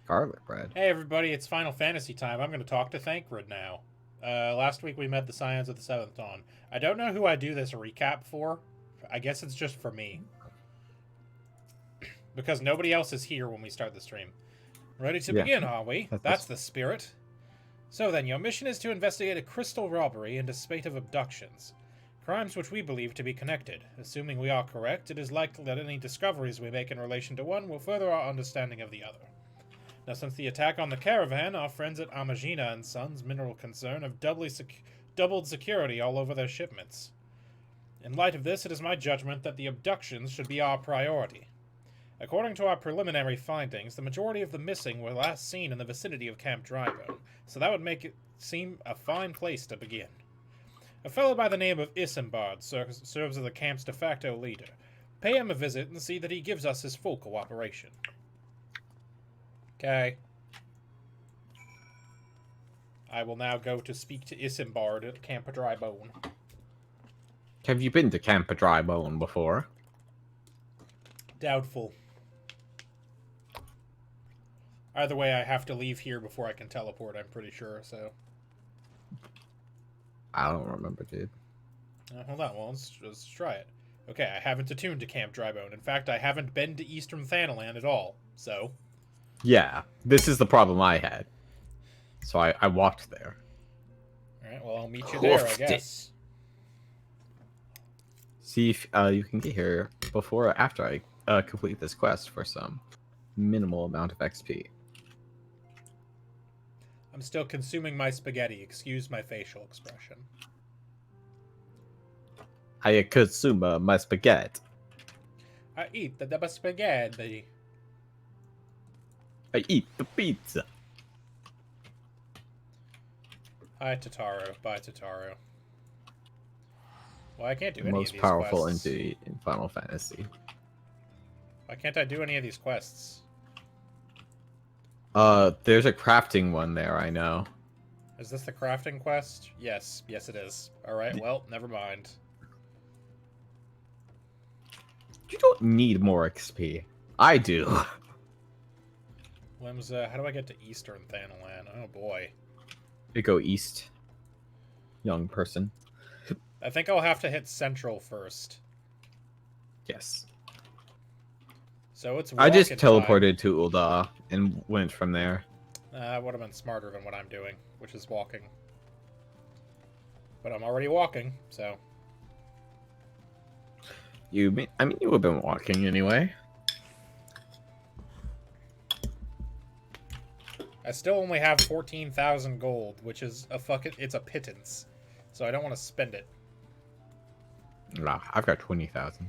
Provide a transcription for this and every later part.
Garlic bread. Hey everybody, it's Final Fantasy time. I'm going to talk to Thancred now. Last week we met the Scions of the Seventh Dawn. I don't know who I do this recap for. I guess it's just for me. Because nobody else is here when we start the stream. Ready to begin, are we? That's the spirit. So then, your mission is to investigate a crystal robbery and a spate of abductions. Crimes which we believe to be connected. Assuming we are correct, it is likely that any discoveries we make in relation to one will further our understanding of the other. Now, since the attack on the caravan, our friends at Amagina and Sons Mineral Concern have doubled security all over their shipments. In light of this, it is my judgment that the abductions should be our priority. According to our preliminary findings, the majority of the missing were last seen in the vicinity of Camp Drybone, so that would make it seem a fine place to begin. A fellow by the name of Isambard serves as the camp's de facto leader. Pay him a visit and see that he gives us his full cooperation. Okay. I will now go to speak to Isambard at Camp Drybone. Have you been to Camp Drybone before? Doubtful. Either way, I have to leave here before I can teleport, I'm pretty sure, so... I don't remember, dude. Hold on, well, let's try it. Okay, I haven't attuned to Camp Drybone. In fact, I haven't been to Eastern Thanalan at all, so... Yeah, this is the problem I had. So I walked there. Alright, well, I'll meet you there, I guess. See if you can get here before or after I complete this quest for some minimal amount of XP. I'm still consuming my spaghetti. Excuse my facial expression. I consume my spaghetti. I eat the spaghetti. I eat the pizza. Hi, Totaro. Bye, Totaro. Well, I can't do any of these Most powerful quests. entity in Final Fantasy. Why can't I do any of these quests? There's a crafting one there, I know. Is this the crafting quest? Yes. Yes, it is. Alright, well, never mind. You don't need more XP. I do. Limbs, how do I get to Eastern Thanalan? Oh, boy. You go east, young person. I think I'll have to hit Central first. Yes. So it's I just teleported time. to Ul'dah and went from there. Would have been smarter than what I'm doing, which is walking. But I'm already walking, so... You would have been walking anyway. I still only have 14,000 gold, which is it's a pittance. So I don't want to spend it. Nah, I've got 20,000.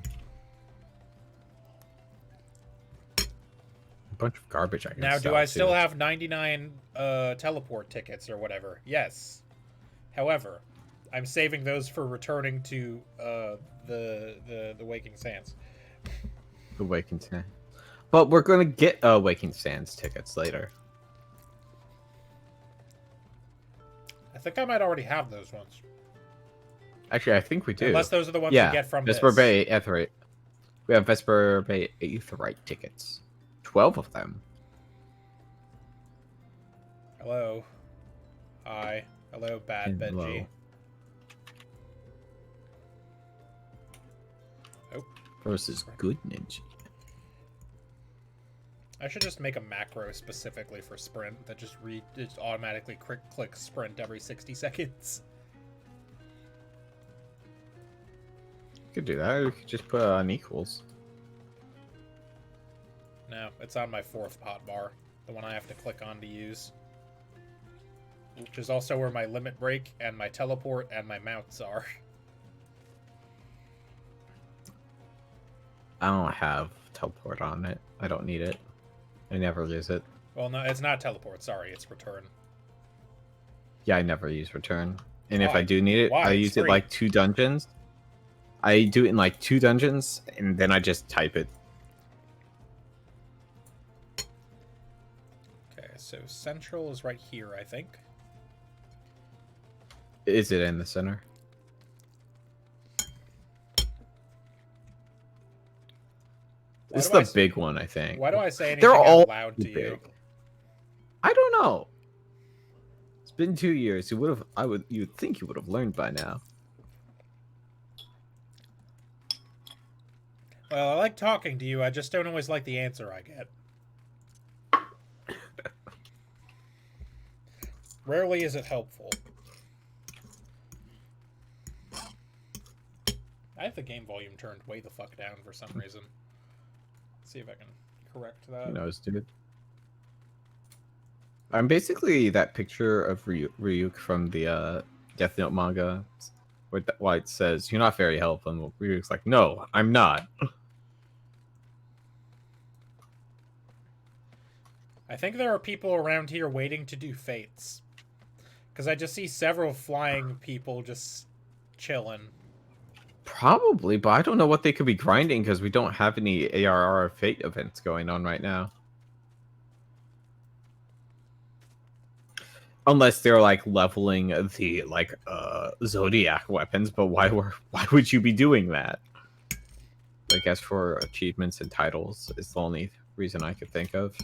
A bunch of garbage I can Now, sell, do I still too. have 99 teleport tickets or whatever? Yes. However, I'm saving those for returning to the Waking Sands. The Waking Sands. But we're going to get Waking Sands tickets later. I think I might already have those ones. Actually, I think we do. Unless those are the ones yeah, we get from Vesper this. Bay Aetherite. We have Vesper Bay Aetherite tickets. 12 of them. Hello. Hi. Hello, Bad Benji. Oh. Versus good ninja. I should just make a macro specifically for sprint that just automatically click sprint every 60 seconds. You could do that. You could just put on equals. No, it's on my 4th hotbar. The one I have to click on to use. Which is also where my limit break and my teleport and my mounts are. I don't have teleport on it. I don't need it. I never use it. Well, no, it's not teleport. Sorry, it's return. Yeah, I never use return. And if I do need it, Why? I It's use it free. like 2 dungeons. I do it in like 2 dungeons, and then I just type it. Okay, so Central is right here, I think. Is it in the center? It's the big one, I think. Why do I say anything They're all out loud to big. you? I don't know. It's been 2 years. You'd think you would have learned by now. Well, I like talking to you. I just don't always like the answer I get. Rarely is it helpful. I have the game volume turned way the fuck down for some reason. Let's see if I can correct that. Who knows, dude? I'm basically that picture of Ryuk from the Death Note manga, where White says, "You're not very helpful," and Ryuk's like, "No, I'm not." I think there are people around here waiting to do fates. Because I just see several flying people just chilling. Probably, but I don't know what they could be grinding because we don't have any ARR fate events going on right now. Unless they're like leveling the Zodiac weapons, but why would you be doing that? I guess for achievements and titles is the only reason I could think of.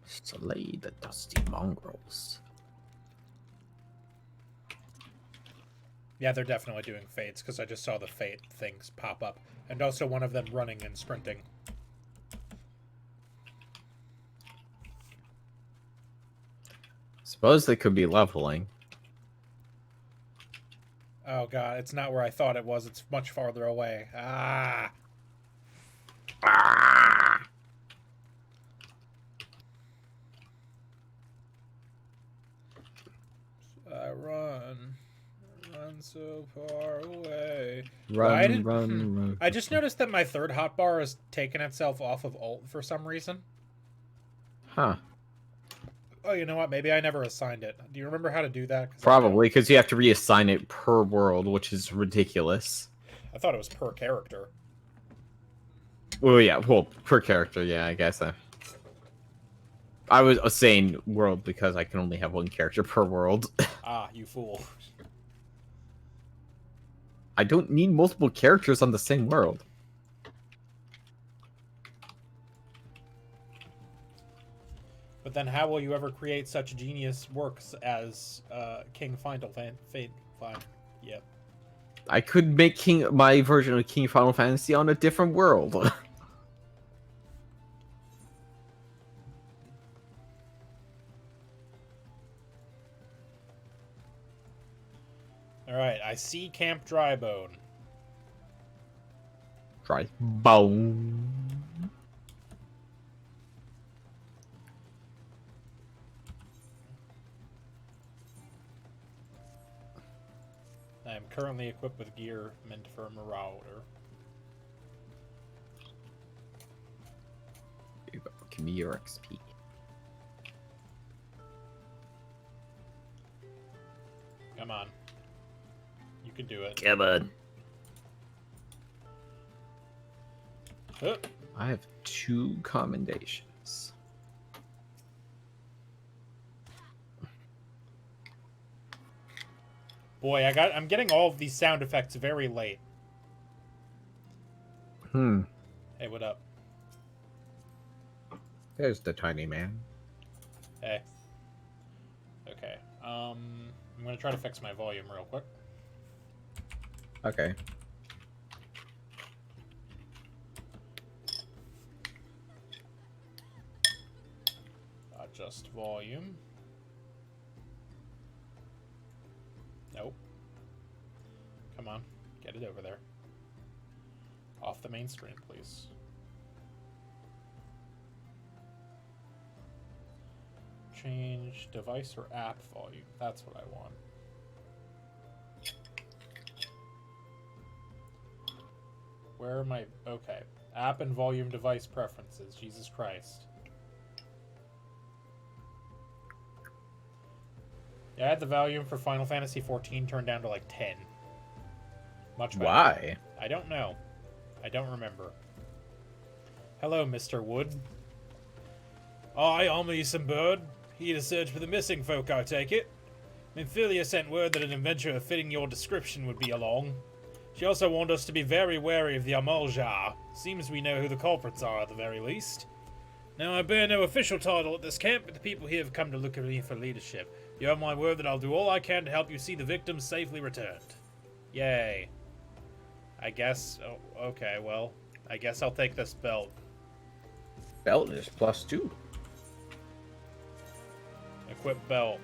Slay the dusty mongrels. Yeah, they're definitely doing fates, because I just saw the fate things pop up. And also one of them running and sprinting. Suppose they could be leveling. Oh god, it's not where I thought it was. It's much farther away. Ah! Ah! I run so far away. Run. I just noticed that my third hotbar has taken itself off of alt for some reason. Huh. Oh, you know what? Maybe I never assigned it. Do you remember how to do that? Probably, because you have to reassign it per world, which is ridiculous. I thought it was per character. Well, yeah, per character, yeah, I guess. I was saying world because I can only have one character per world. Ah, you fool. I don't need multiple characters on the same world. But then how will you ever create such genius works as King Final Fate? Yep. I could make my version of King Final Fantasy on a different world. Alright, I see Camp Drybone. Drybone. I am currently equipped with gear meant for a Marauder. Give me your XP. Come on. You can do it. Come on. Huh. I have 2 commendations. Boy, I'm getting all of these sound effects very late. Hey, what up? There's the tiny man. Hey. Okay. I'm gonna try to fix my volume real quick. Okay. Adjust volume. Nope. Come on. Get it over there. Off the main screen, please. Change device or app volume. That's what I want. Where am I? Okay. App and volume device preferences. Jesus Christ. Yeah, I had the volume for Final Fantasy XIV turned down to like 10. Much better. Why? I don't know. I don't remember. Hello, Mr. Wood. I army some bird. Here to search for the missing folk, I take it. Minfilia sent word that an adventure fitting your description would be along. She also warned us to be very wary of the Amalja. Seems we know who the culprits are at the very least. Now, I bear no official title at this camp, but the people here have come to look at me for leadership. You have my word that I'll do all I can to help you see the victims safely returned. Yay. I guess... Oh, okay, well, I guess I'll take this belt. Belt is +2. Equip belt.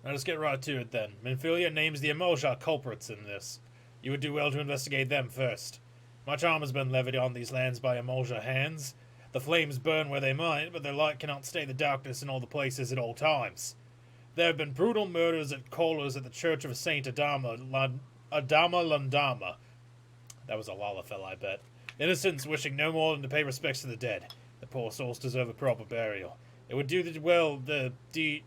Now let's get right to it then. Minfilia names the Amalja culprits in this. You would do well to investigate them first. Much harm has been levied on these lands by Amalja hands. The flames burn where they might, but their light cannot stay the darkness in all the places at all times. There have been brutal murders at Kolas at the Church of Saint Adama Landama. That was a Lalafell, I bet. Innocents wishing no more than to pay respects to the dead. The poor souls deserve a proper burial. It would do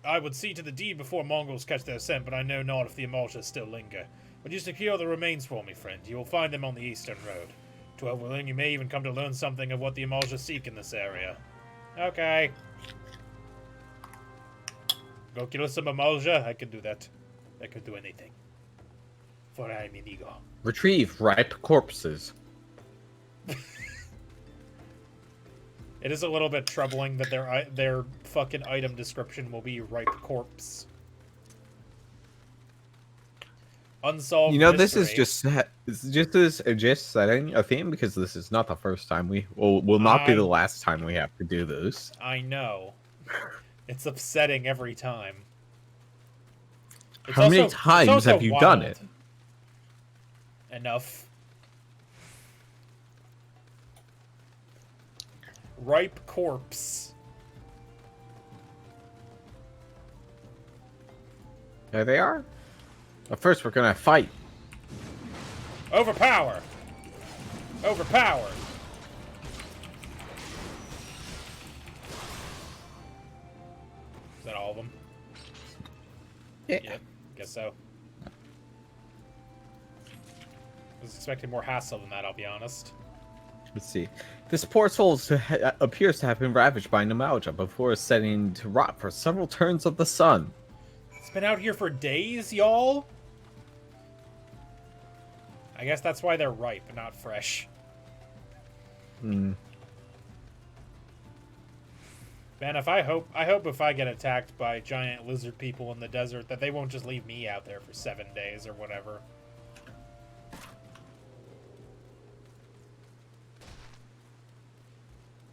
I would see to the deed before Mongols catch their scent, but I know not if the Amalja still linger. Would you secure the remains for me, friend? You will find them on the eastern road. 12 willing, you may even come to learn something of what the Amalja seek in this area. Okay. Go kill some Amalja? I can do that. I could do anything. For I am Minigo. Retrieve ripe corpses. It is a little bit troubling that their fucking item description will be ripe corpse. Unsolved This mystery. is just setting a theme because this is not the first time will not be the last time we have to do this. I know. It's upsetting every time. How many times have you done it? Enough. Ripe corpse. There they are. But first, we're gonna fight. Overpower. Overpower. Is that all of them? Yeah. Guess so. I was expecting more hassle than that, I'll be honest. Let's see. This poor soul appears to have been ravaged by Amalja before setting to rot for several turns of the sun. It's been out here for days, y'all? I guess that's why they're ripe, not fresh. Hmm. Man, I hope if I get attacked by giant lizard people in the desert that they won't just leave me out there for 7 days or whatever.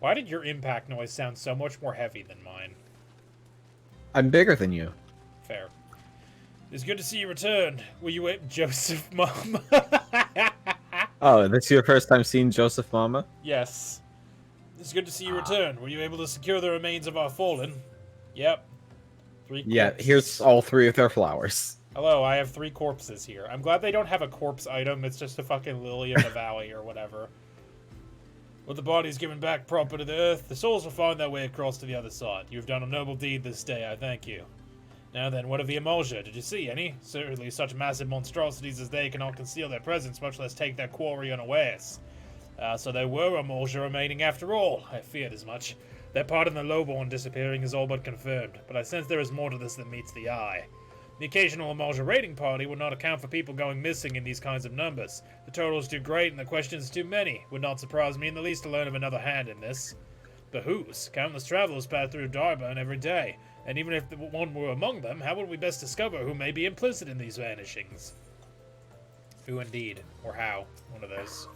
Why did your impact noise sound so much more heavy than mine? I'm bigger than you. Fair. It's good to see you return. Will you wait, Joseph Mom? Oh, this your first time seeing Joseph Mama? Yes. It's good to see you return. Were you able to secure the remains of our fallen? Yep. 3 corpses. Yeah, here's all 3 of their flowers. Hello, I have 3 corpses here. I'm glad they don't have a corpse item. It's just a fucking lily in the valley or whatever. With the bodies given back proper to the earth, the souls will find their way across to the other side. You have done a noble deed this day, I thank you. Now then, what of the Amalja? Did you see any? Certainly such massive monstrosities as they cannot conceal their presence, much less take their quarry unawares. So there were Amalja remaining after all. I feared as much. Their part in the Lowborn disappearing is all but confirmed, but I sense there is more to this than meets the eye. The occasional Amalja raiding party would not account for people going missing in these kinds of numbers. The total is too great and the questions too many. Would not surprise me in the least to learn of another hand in this. But whose? Countless travelers pass through Darburn every day, and even if one were among them, how would we best discover who may be implicit in these vanishings? Who indeed, or how, one of those.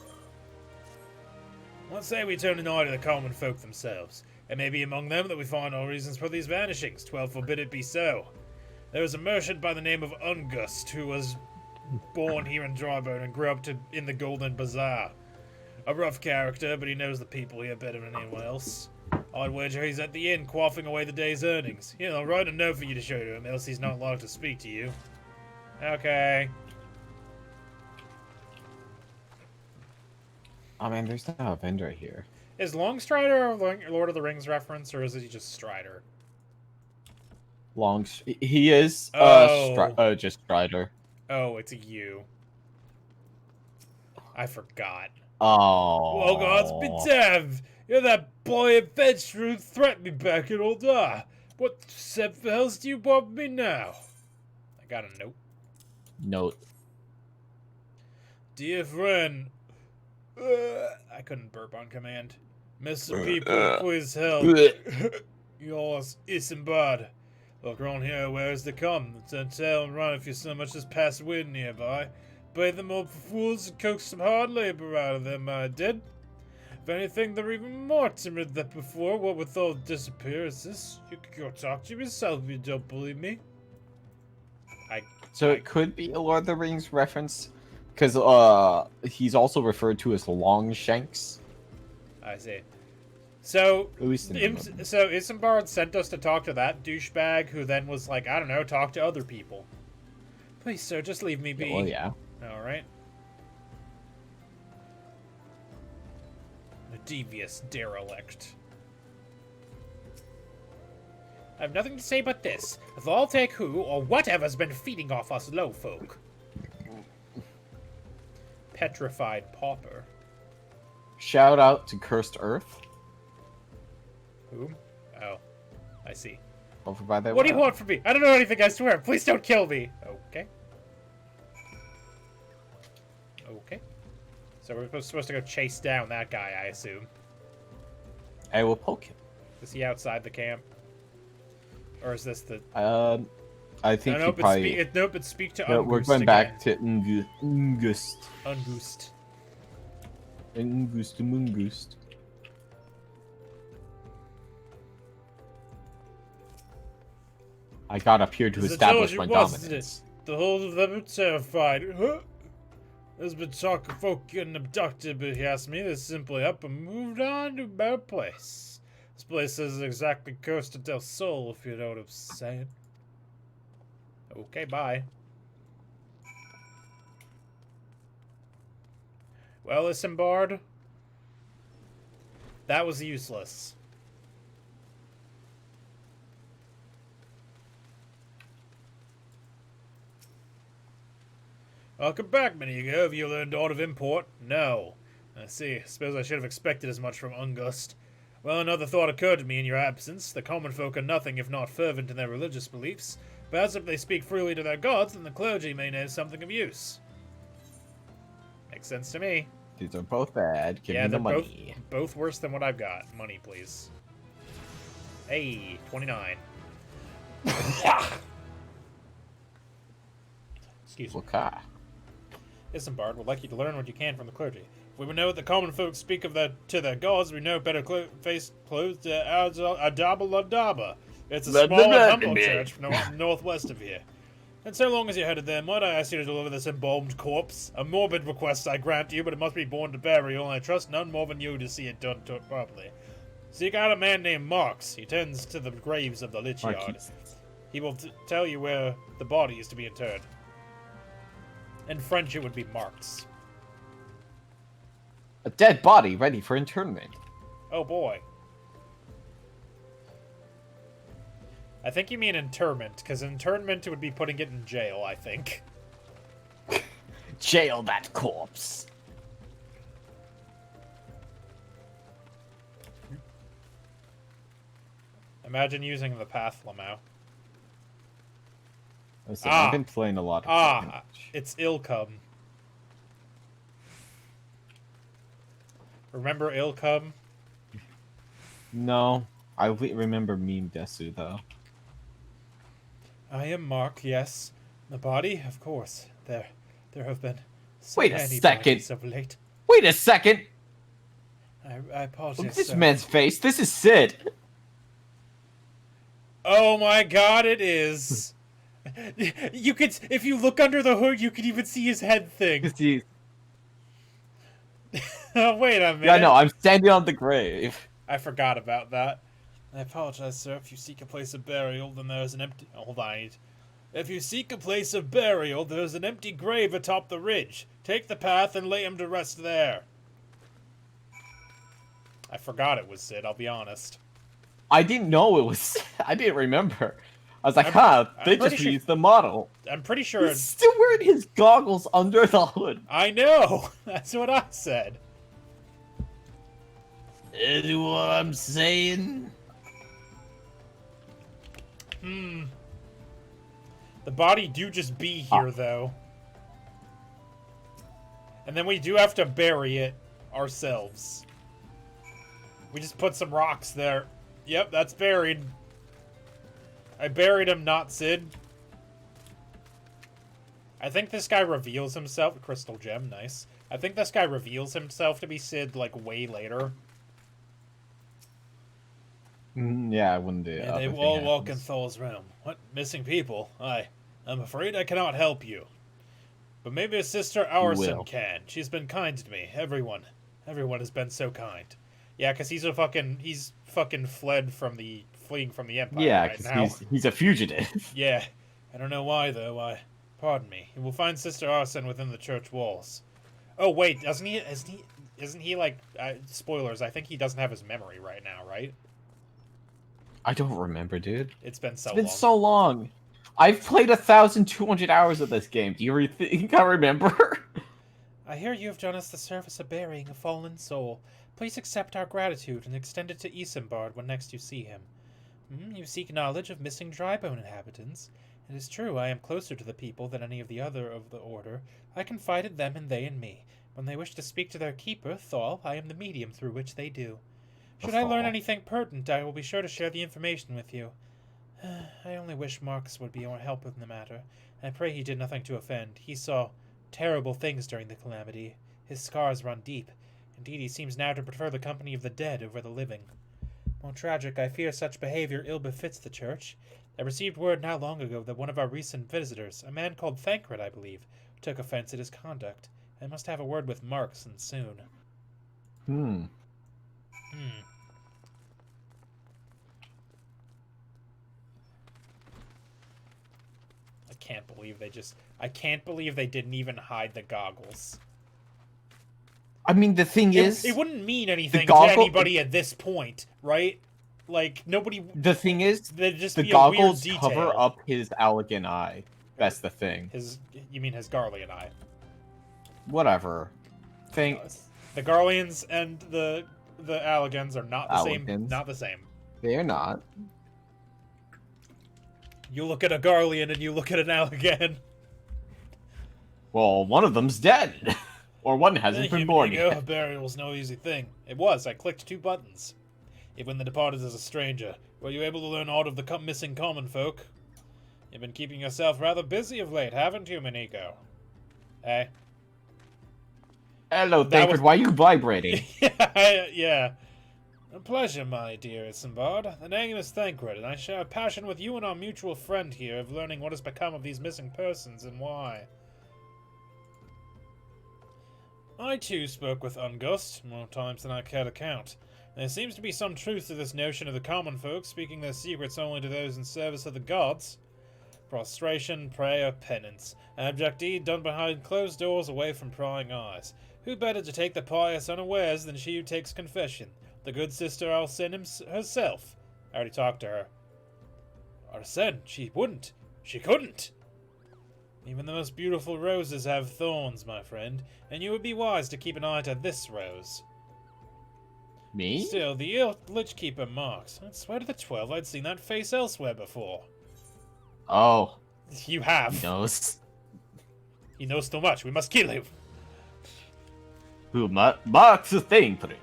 Let's say we turn an eye to the common folk themselves. It may be among them that we find all reasons for these vanishings. 12 forbid it be so. There was a merchant by the name of Ungust who was born here in Dryburn and grew up in the Golden Bazaar. A rough character, but he knows the people here better than anyone else. I'd wager he's at the inn quaffing away the day's earnings. Here, I'll write a note for you to show to him, else he's not like to speak to you. Okay. Oh man, there's not a vendor here. Is Longstrider a Lord of the Rings reference, or is he just Strider? He is just Strider. Oh, it's a you. I forgot. Oh. Well, gods be damned! You're that boy adventurer who threatened me back in Oldar. What the hell do you want me now? I got a note. Note. Dear friend, I couldn't burp on command. Mr. People, please help. Yours, Isambard. Look around here, where is the come? Tell and run if you so much as pass wind nearby. Bathe them up for fools and coax some hard labor out of them, I did. If anything, they're even more timid than before. What with all the disappearances? You could go talk to yourself if you don't believe me. So it could be a Lord of the Rings reference, because he's also referred to as Longshanks. I see. So, At least so Isambard sent us to talk to that douchebag who then was like, I don't know, talk to other people. Please, sir, just leave me be. Yeah, well, yeah. Alright. A devious derelict. I have nothing to say but this. They'll take who or whatever's been feeding off us low folk. Petrified pauper. Shout out to Cursed Earth. Whom? Oh, I see. Over by that. What do you want from me? I don't know anything, I swear. Please don't kill me. Okay. Okay. So we're supposed to go chase down that guy, I assume. I will poke him. Is he outside the camp? Or is this the... I think no, he probably... no, but speak to No, Ungust we're going again. back to Ungust. Ungust. Ungust. I got up here to establish my dominance. The whole of them are terrified. There's been talk of folk getting abducted, but he asked me to simply up and moved on to a better place. This place isn't exactly Costa del Sol, if you know what I'm saying. Okay, bye. Well, Isambard, that was useless. Welcome back, Minigo. Have you learned aught of import? No. I see. Suppose I should have expected as much from Ungust. Well, another thought occurred to me in your absence. The common folk are nothing if not fervent in their religious beliefs. Perhaps if they speak freely to their gods, then the clergy may know something of use. Makes sense to me. These are both bad. Give me the money. Both worse than what I've got. Money, please. Hey, 29. Excuse me. Okay. Isambard would like you to learn what you can from the clergy. If we would know what the common folk speak of to their gods, we know better face clothes to Adaba. It's a small and humble church northwest of here. And so long as you're headed there, might I ask you to deliver this embalmed corpse? A morbid request, I grant you, but it must be borne to burial, and I trust none more than you to see it done properly. Seek out a man named Marks. He tends to the graves of the Lich Yard. He will tell you where the body is to be interred. In French, it would be Marks. A dead body ready for internment. Oh boy. I think you mean interment, because internment would be putting it in jail, I think. Jail that corpse. Imagine using the path, Lamau. Listen, I've been playing a lot of it's Ilcum. Remember Ilcum? No, I remember Meme Desu though. I am Mark, yes. The body, of course. There have been so Wait a many second. bodies of late. Wait a second. I apologize. Look at this sir. man's face. This is Sid. Oh my god, it is. You could, if you look under the hood, you could even see his head thing. Oh, wait a minute. Yeah, no, I'm standing on the grave. I forgot about that. I apologize, sir. If you seek a place of burial, then there's an empty... Hold on. If you seek a place of burial, there's an empty grave atop the ridge. Take the path and lay him to rest there. I forgot it was Sid, I'll be honest. I didn't know it was... I didn't remember. I was like, they just used the model. I'm pretty sure... He's still wearing his goggles under the hood. I know! That's what I said. Is what I'm saying? The body do just be here, though. And then we do have to bury it ourselves. We just put some rocks there. Yep, that's buried. I buried him, not Sid. I think this guy reveals himself. Crystal gem, nice. I think this guy reveals himself to be Sid, like, way later. Yeah, when the And they all walk in Thol's realm. What? Missing people? I'm afraid I cannot help you. But maybe his sister Arson can. She's been kind to me. Everyone has been so kind. Yeah, because he's fucking fleeing from the Empire right now. He's a fugitive. Yeah. I don't know why, though. Pardon me. You will find Sister Arson within the church walls. Oh, wait, isn't he like, spoilers, I think he doesn't have his memory right now, right? I don't remember, dude. It's been so long. I've played 1,200 hours of this game. Do you think I remember? I hear you have done us the service of burying a fallen soul. Please accept our gratitude and extend it to Isambard when next you see him. You seek knowledge of missing Drybone inhabitants. It is true, I am closer to the people than any of the other of the Order. I confide in them and they in me. When they wish to speak to their keeper, Thal, I am the medium through which they do. Should I learn anything pertinent, I will be sure to share the information with you. I only wish Marcus would be more help in the matter. I pray he did nothing to offend. He saw terrible things during the calamity. His scars run deep. Indeed, he seems now to prefer the company of the dead over the living. More tragic, I fear such behavior ill befits the church. I received word not long ago that one of our recent visitors, a man called Thancred, I believe, took offense at his conduct. I must have a word with Marcus and soon. I can't believe they didn't even hide the goggles. I mean, the thing is... It wouldn't mean anything to anybody at this point, right? Like, nobody... The thing is, just the goggles cover up his Allegan eye. That's the thing. You mean his Garlean eye? Whatever. The Garleans and the Allegans are not the same. Not the same. They're not. You look at a Garlean and you look at an Allegan. Well, one of them's dead. Or one hasn't been born yet. A burial's no easy thing. It was. I clicked 2 buttons. Even the departed is a stranger. Were you able to learn aught of the missing common folk? You've been keeping yourself rather busy of late, haven't you, Minigo? Hey? Hello, Thancred. Why are you vibrating? Yeah. A pleasure, my dear Isambard. The name is Thancred, and I share a passion with you and our mutual friend here of learning what has become of these missing persons and why. I, too, spoke with Ungust, more times than I care to count. There seems to be some truth to this notion of the common folk speaking their secrets only to those in service of the gods. Prostration, prayer, penance. Abject deed done behind closed doors away from prying eyes. Who better to take the pious unawares than she who takes confession? The good sister Arsene herself. I already talked to her. Arsene, she wouldn't. She couldn't. Even the most beautiful roses have thorns, my friend, and you would be wise to keep an eye to this rose. Me? Still, the Lichkeeper Marks. I'd swear to the 12 I'd seen that face elsewhere before. Oh. You have. He knows. He knows too much. We must kill him. Who marks the thing for it?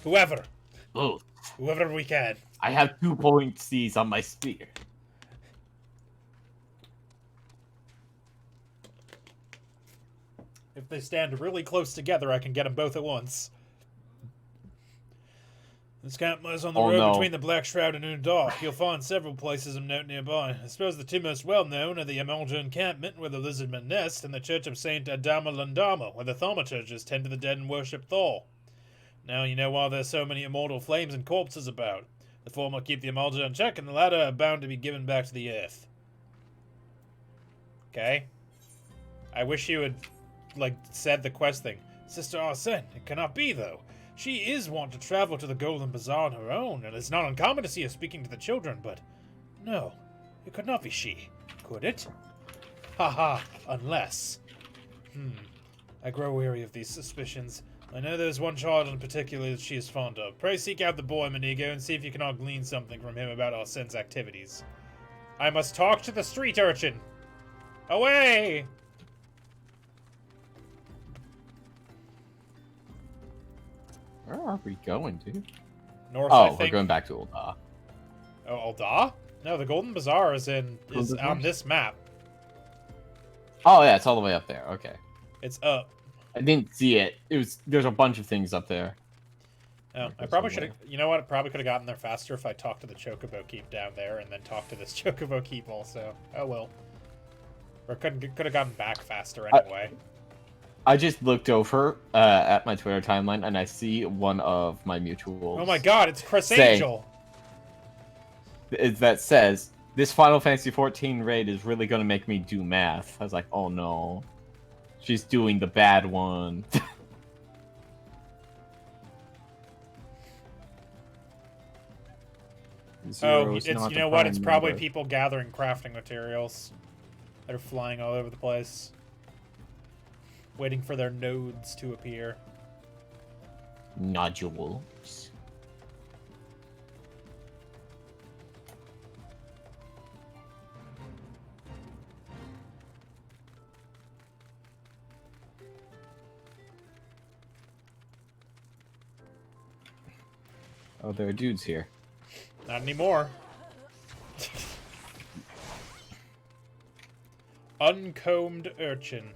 Whoever. Oh. Whoever we can. I have 2 point C's on my spear. If they stand really close together, I can get them both at once. This camp lies on the road between the Black Shroud and Undar. You'll find several places of note nearby. I suppose the 2 most well-known are the Amalja encampment, where the lizardmen nest, and the Church of Saint Adama Landama, where the thaumaturges tend to the dead and worship Thor. Now you know why there's so many immortal flames and corpses about. The former keep the Amalja in check, and the latter are bound to be given back to the earth. Okay? I wish you had, said the quest thing. Sister Arsene, it cannot be, though. She is wont to travel to the Golden Bazaar on her own, and it's not uncommon to see her speaking to the children, but... No, it could not be she. Could it? Haha, unless... I grow weary of these suspicions. I know there's one child in particular that she is fond of. Pray seek out the boy, Minigo, and see if you cannot glean something from him about Arsene's activities. I must talk to the street urchin. Away! Where are we going, dude? North, I think. We're going back to Ul'dah. Oh, Ul'dah? No, the Golden Bazaar is on this map. Oh yeah, it's all the way up there. Okay. It's up. I didn't see it. There's a bunch of things up there. Oh, I probably should have. You know what? I probably could have gotten there faster if I talked to the Chocobo Keep down there and then talked to this Chocobo Keep also. Oh well. Or could have gotten back faster anyway. I just looked over at my Twitter timeline and I see one of my mutuals. Oh my god, it's Chris Angel! That says, this Final Fantasy XIV raid is really going to make me do math. I was like, oh no. She's doing the bad one. You know what? It's probably people gathering crafting materials. They're flying all over the place. Waiting for their nodes to appear. Nodules. Oh, there are dudes here. Not anymore. Uncombed urchin.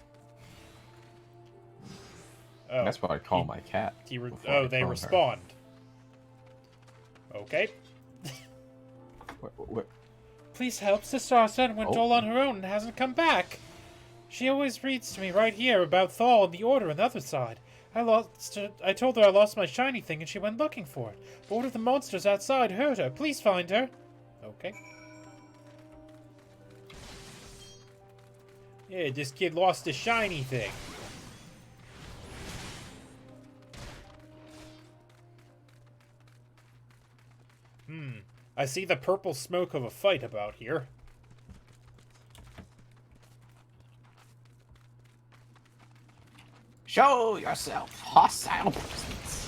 Oh, that's what I call my cat. They respawned. Okay. Where? Please help. Sister Arsene went all on her own and hasn't come back. She always reads to me right here about Thal and the Order on the other side. I told her I lost my shiny thing and she went looking for it. But one of the monsters outside hurt her. Please find her. Okay. Yeah, this kid lost a shiny thing. I see the purple smoke of a fight about here. Show yourself, hostile presence.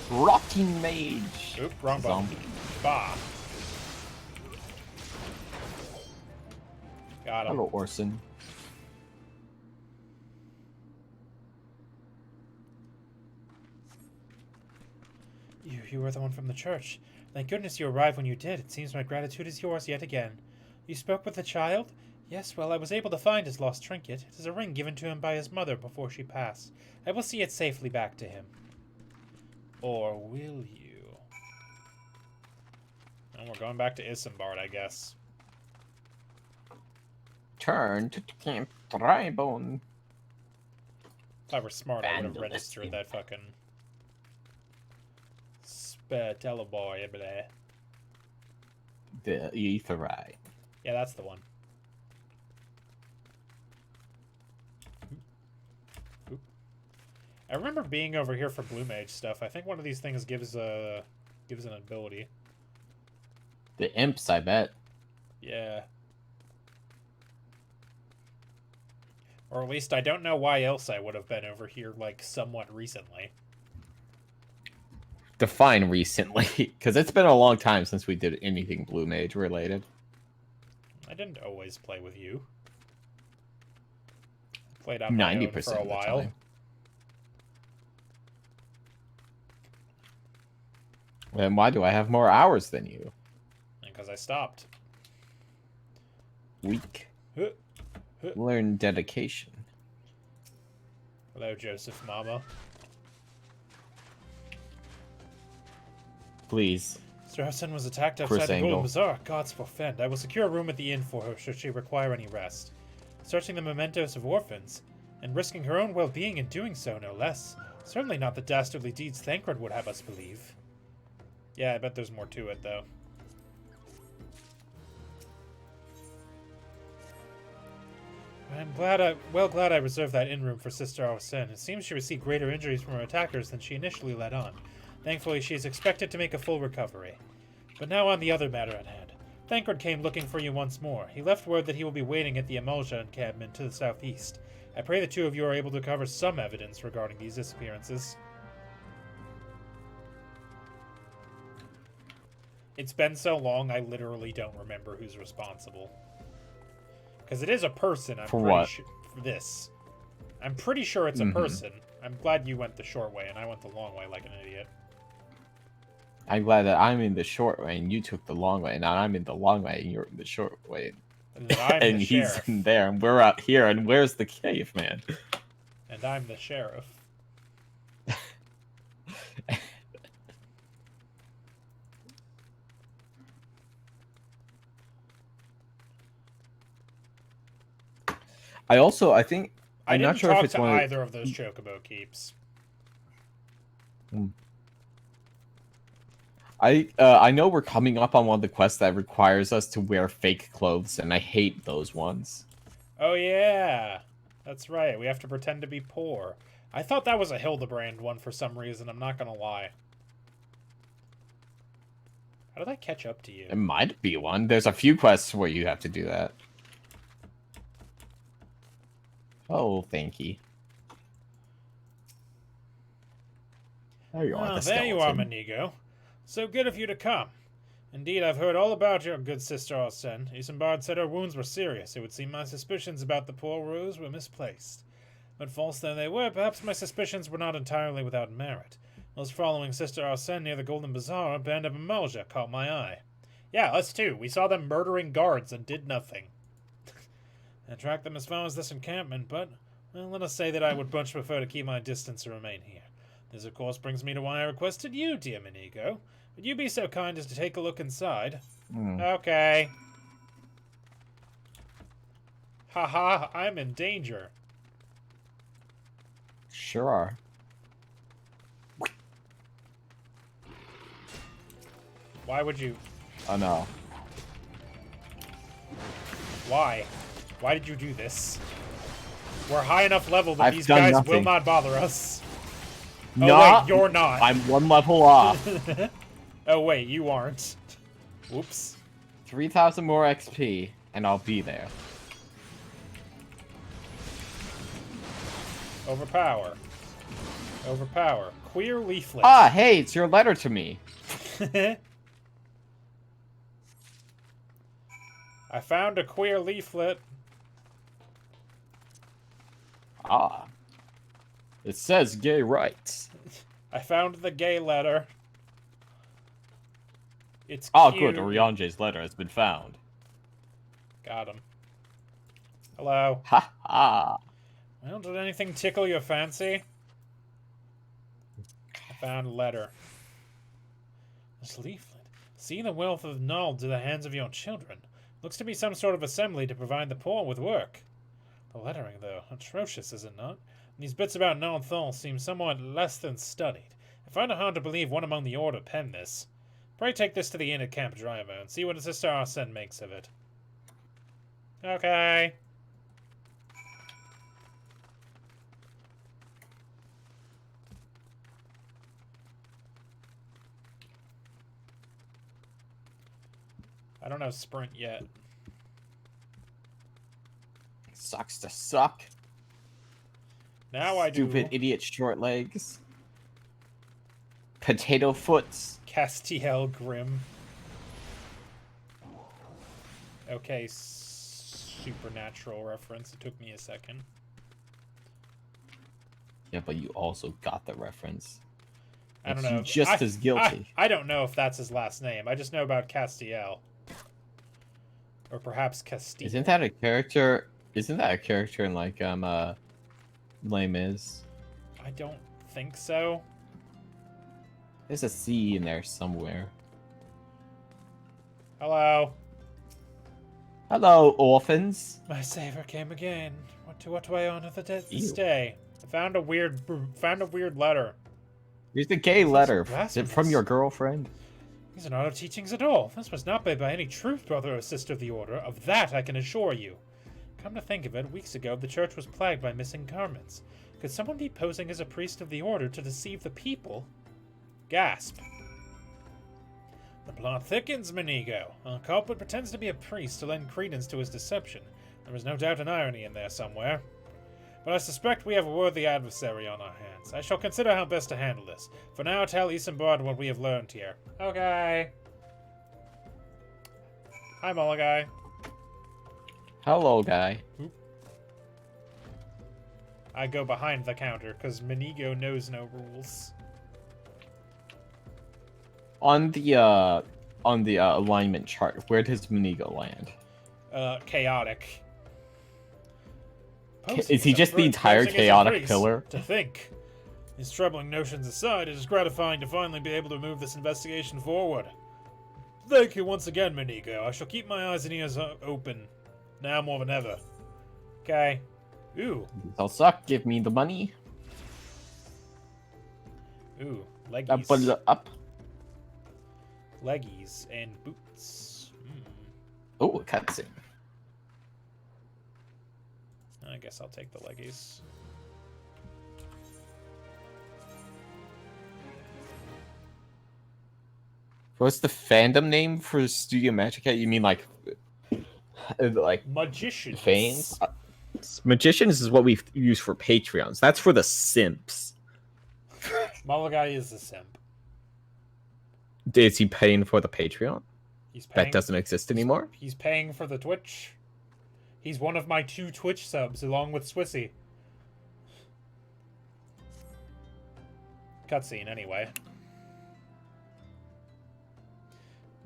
Rocking mage. Oop, wrong button. Bah. Got him. Hello, Orson. You were the one from the church. Thank goodness you arrived when you did. It seems my gratitude is yours yet again. You spoke with the child? Yes, well, I was able to find his lost trinket. It is a ring given to him by his mother before she passed. I will see it safely back to him. Or will you? And we're going back to Isambard, I guess. Turn to Camp Tribone. If I were smart, I would have registered that fucking... Teleboy, blah. The Aetherai. Yeah, that's the one. Oop. I remember being over here for Blue Mage stuff. I think one of these things gives an ability. The imps, I bet. Yeah. Or at least I don't know why else I would have been over here, like, somewhat recently. Define recently, because it's been a long time since we did anything Blue Mage related. I didn't always play with you. Played on 90% for a while. Then why do I have more hours than you? Because I stopped. Weak. Learn dedication. Hello, Joseph Mama. Please. Sir Arsene was attacked outside the Golden Bazaar. Gods forfend. I will secure a room at the inn for her should she require any rest. Searching the mementos of orphans, and risking her own well-being in doing so, no less. Certainly not the dastardly deeds Thancred would have us believe. Yeah, I bet there's more to it, though. I'm glad I reserved that inn room for Sister Arsene. It seems she received greater injuries from her attackers than she initially let on. Thankfully, she is expected to make a full recovery. But now on the other matter at hand. Thancred came looking for you once more. He left word that he will be waiting at the Emulja encampment to the southeast. I pray the two of you are able to cover some evidence regarding these disappearances. It's been so long, I literally don't remember who's responsible. Because it is a person, I'm pretty sure. For this. I'm pretty sure it's a person. I'm glad you went the short way, and I went the long way like an idiot. I'm glad that I'm in the short way, and you took the long way. Now I'm in the long way, and you're in the short way. And he's in there, and we're out here, and where's the caveman? And I'm the sheriff. I think I'm not sure if it's one either of those chocobo keeps. I know we're coming up on one of the quests that requires us to wear fake clothes, and I hate those ones. Oh yeah, that's right. We have to pretend to be poor. I thought that was a Hildebrand one for some reason. I'm not gonna lie. How did I catch up to you? It might be one. There's a few quests where you have to do that. Oh, thank you. There you are, there you are, Minigo. So good of you to come. Indeed, I've heard all about your good sister Arsene. Isambard said her wounds were serious. It would seem my suspicions about the poor Rose were misplaced. But false though they were, perhaps my suspicions were not entirely without merit. Those following Sister Arsene near the Golden Bazaar, a band of Malja caught my eye. Yeah, us too. We saw them murdering guards and did nothing. I tracked them as far as this encampment, but, well, let us say that I would much prefer to keep my distance and remain here. This, of course, brings me to why I requested you, dear Minigo. Would you be so kind as to take a look inside? Okay. Haha, I'm in danger. Sure are. Why would you? Oh no. Why? Why did you do this? We're high enough level that these guys will not bother us. No, oh wait, you're not. I'm one level off. Oh wait, you aren't. Whoops. 3,000 more XP, and I'll be there. Overpower. Overpower. Queer leaflet. Ah, hey, it's your letter to me. I found a queer leaflet. Ah. It says gay rights. I found the gay letter. It's oh, cute. good. Oriange's letter has been found. Got him. Hello. Ha ha. Well, did anything tickle your fancy? I found a letter. This leaflet. See the wealth of Null to the hands of your children. Looks to be some sort of assembly to provide the poor with work. The lettering, though, atrocious, is it not? And these bits about Null Thal seem somewhat less than studied. I find it hard to believe one among the Order penned this. Pray take this to the inn at Camp Driver and see what Sister Arsene makes of it. Okay. I don't have sprint yet. Sucks to suck. Now I do. Stupid idiot short legs. Potato foots. Castiel Grim. Okay, supernatural reference. It took me a second. Yeah, but you also got the reference. I don't know. Just as guilty. I don't know if that's his last name. I just know about Castiel. Or perhaps Castile. Isn't that a character? Isn't that a character in like Les Mis? I don't think so. There's a C in there somewhere. Hello. Hello, orphans. My savior came again. What do I honor this day? I found a weird letter. Here's the gay letter. Is it from your girlfriend? These are not our teachings at all. This was not by any truth, brother or sister of the Order. Of that I can assure you. Come to think of it, weeks ago the church was plagued by missing garments. Could someone be posing as a priest of the Order to deceive the people? Gasp. The plot thickens, Minigo. Our culprit pretends to be a priest to lend credence to his deception. There is no doubt an irony in there somewhere. But I suspect we have a worthy adversary on our hands. I shall consider how best to handle this. For now, tell Isambard what we have learned here. Okay. Hi, Malagai. Hello, guy. Oop. I go behind the counter, because Minigo knows no rules. On the alignment chart, where does Minigo land? Chaotic. Is he just the entire chaotic pillar? To think. These troubling notions aside, it is gratifying to finally be able to move this investigation forward. Thank you once again, Minigo. I shall keep my eyes and ears open. Now more than ever. Okay. Ooh. They'll suck. Give me the money. Ooh. Leggies. Up. Leggies and boots. Oh, cutscene. I guess I'll take the leggies. What's the fandom name for Studio Magica? You mean like Magicians? Fans? Magicians is what we use for Patreons. That's for the simps. Malagai is a simp. Is he paying for the Patreon? He's paying, that doesn't exist anymore? He's paying for the Twitch. He's one of my 2 Twitch subs, along with Swissy. Cutscene, anyway.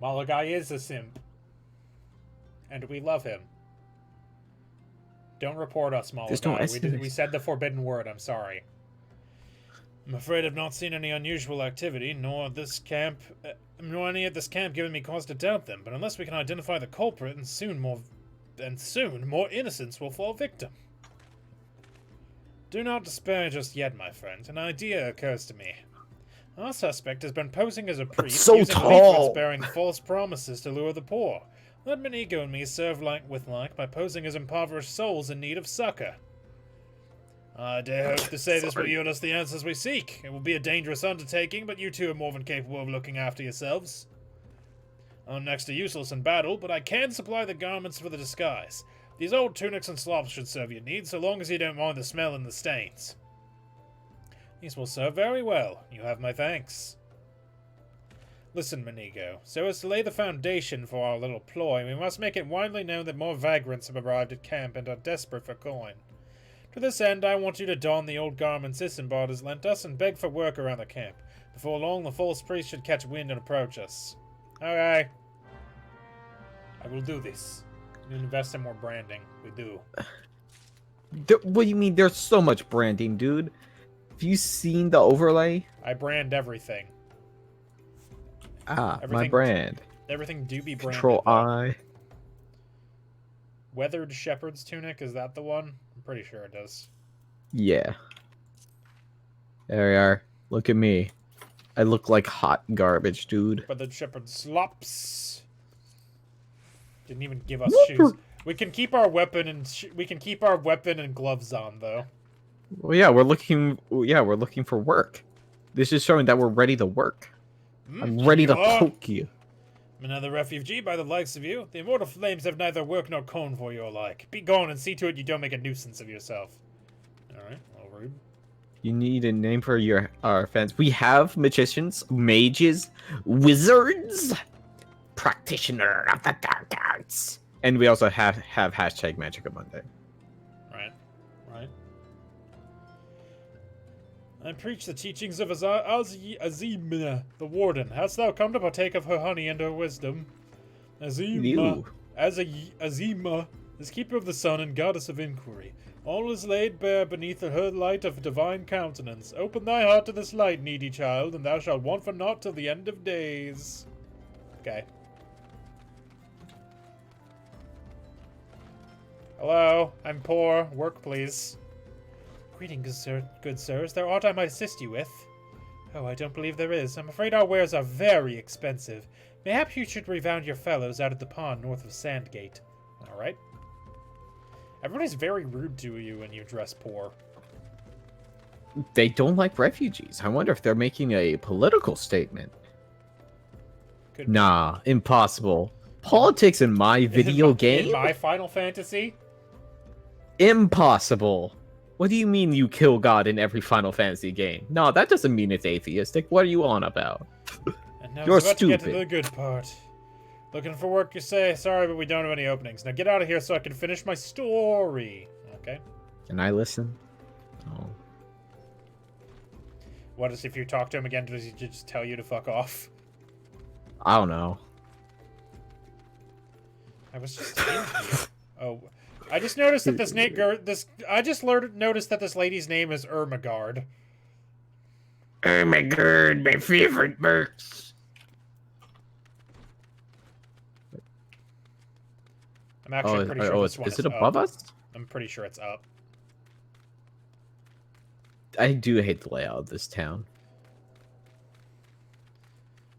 Malagai is a simp. And we love him. Don't report us, Malagai. No we said the forbidden word, I'm sorry. I'm afraid I've not seen any unusual activity, nor any at this camp giving me cause to doubt them, but unless we can identify the culprit, and soon more innocents will fall victim. Do not despair just yet, my friend. An idea occurs to me. Our suspect has been posing as a priest, using leaflets bearing false promises to lure the poor. Let Minigo and me serve like by posing as impoverished souls in need of succor. I dare hope to say this will yield us the answers we seek. It will be a dangerous undertaking, but you two are more than capable of looking after yourselves. I'm next to useless in battle, but I can supply the garments for the disguise. These old tunics and slops should serve your needs, so long as you don't mind the smell and the stains. These will serve very well. You have my thanks. Listen, Minigo. So as to lay the foundation for our little ploy, we must make it widely known that more vagrants have arrived at camp and are desperate for coin. To this end, I want you to don the old garments Isambard has lent us and beg for work around the camp. Before long, the false priest should catch wind and approach us. Okay. I will do this. We invest in more branding. We do. What do you mean? There's so much branding, dude. Have you seen the overlay? I brand everything. My brand. Everything do be branded. Control I. Weathered shepherd's tunic, is that the one? I'm pretty sure it does. Yeah. There we are. Look at me. I look like hot garbage, dude. But the shepherd slops. Didn't even give us shoes. We can keep our weapon and gloves on though. Well, yeah, we're looking for work. This is showing that we're ready to work. I'm ready to poke you. Another refugee by the likes of you. The immortal flames have neither work nor cone for you alike. Be gone and see to it you don't make a nuisance of yourself. Alright, all rude. You need a name for our fans. We have magicians, mages, wizards, practitioner of the dark arts. And we also have hashtag Magica Monday. Right. I preach the teachings of Azimina, the warden. Hast thou come to partake of her honey and her wisdom? Azima is keeper of the sun and goddess of inquiry. All is laid bare beneath her light of divine countenance. Open thy heart to this light, needy child, and thou shalt want for naught till the end of days. Okay. Hello, I'm poor. Work, please. Greetings, good sir. Is there aught I might assist you with? Oh, I don't believe there is. I'm afraid our wares are very expensive. Mayhap you should revound your fellows out at the pond north of Sandgate. Alright. Everybody's very rude to you when you dress poor. They don't like refugees. I wonder if they're making a political statement. Nah, impossible. Politics in my video game? In my Final Fantasy? Impossible. What do you mean you kill God in every Final Fantasy game? No, that doesn't mean it's atheistic. What are you on about? And now You're stupid. To get to stupid. the good part. Looking for work, you say? Sorry, but we don't have any openings. Now get out of here so I can finish my story. Okay. Can I listen? Oh. What is if you talk to him again, does he just tell you to fuck off? I don't know. I was just in here. Oh, I just noticed that noticed that this lady's name is Ermagard. Ermagard, my favorite books. I'm actually pretty sure this one is it above us? I'm pretty sure it's up. I do hate the layout of this town.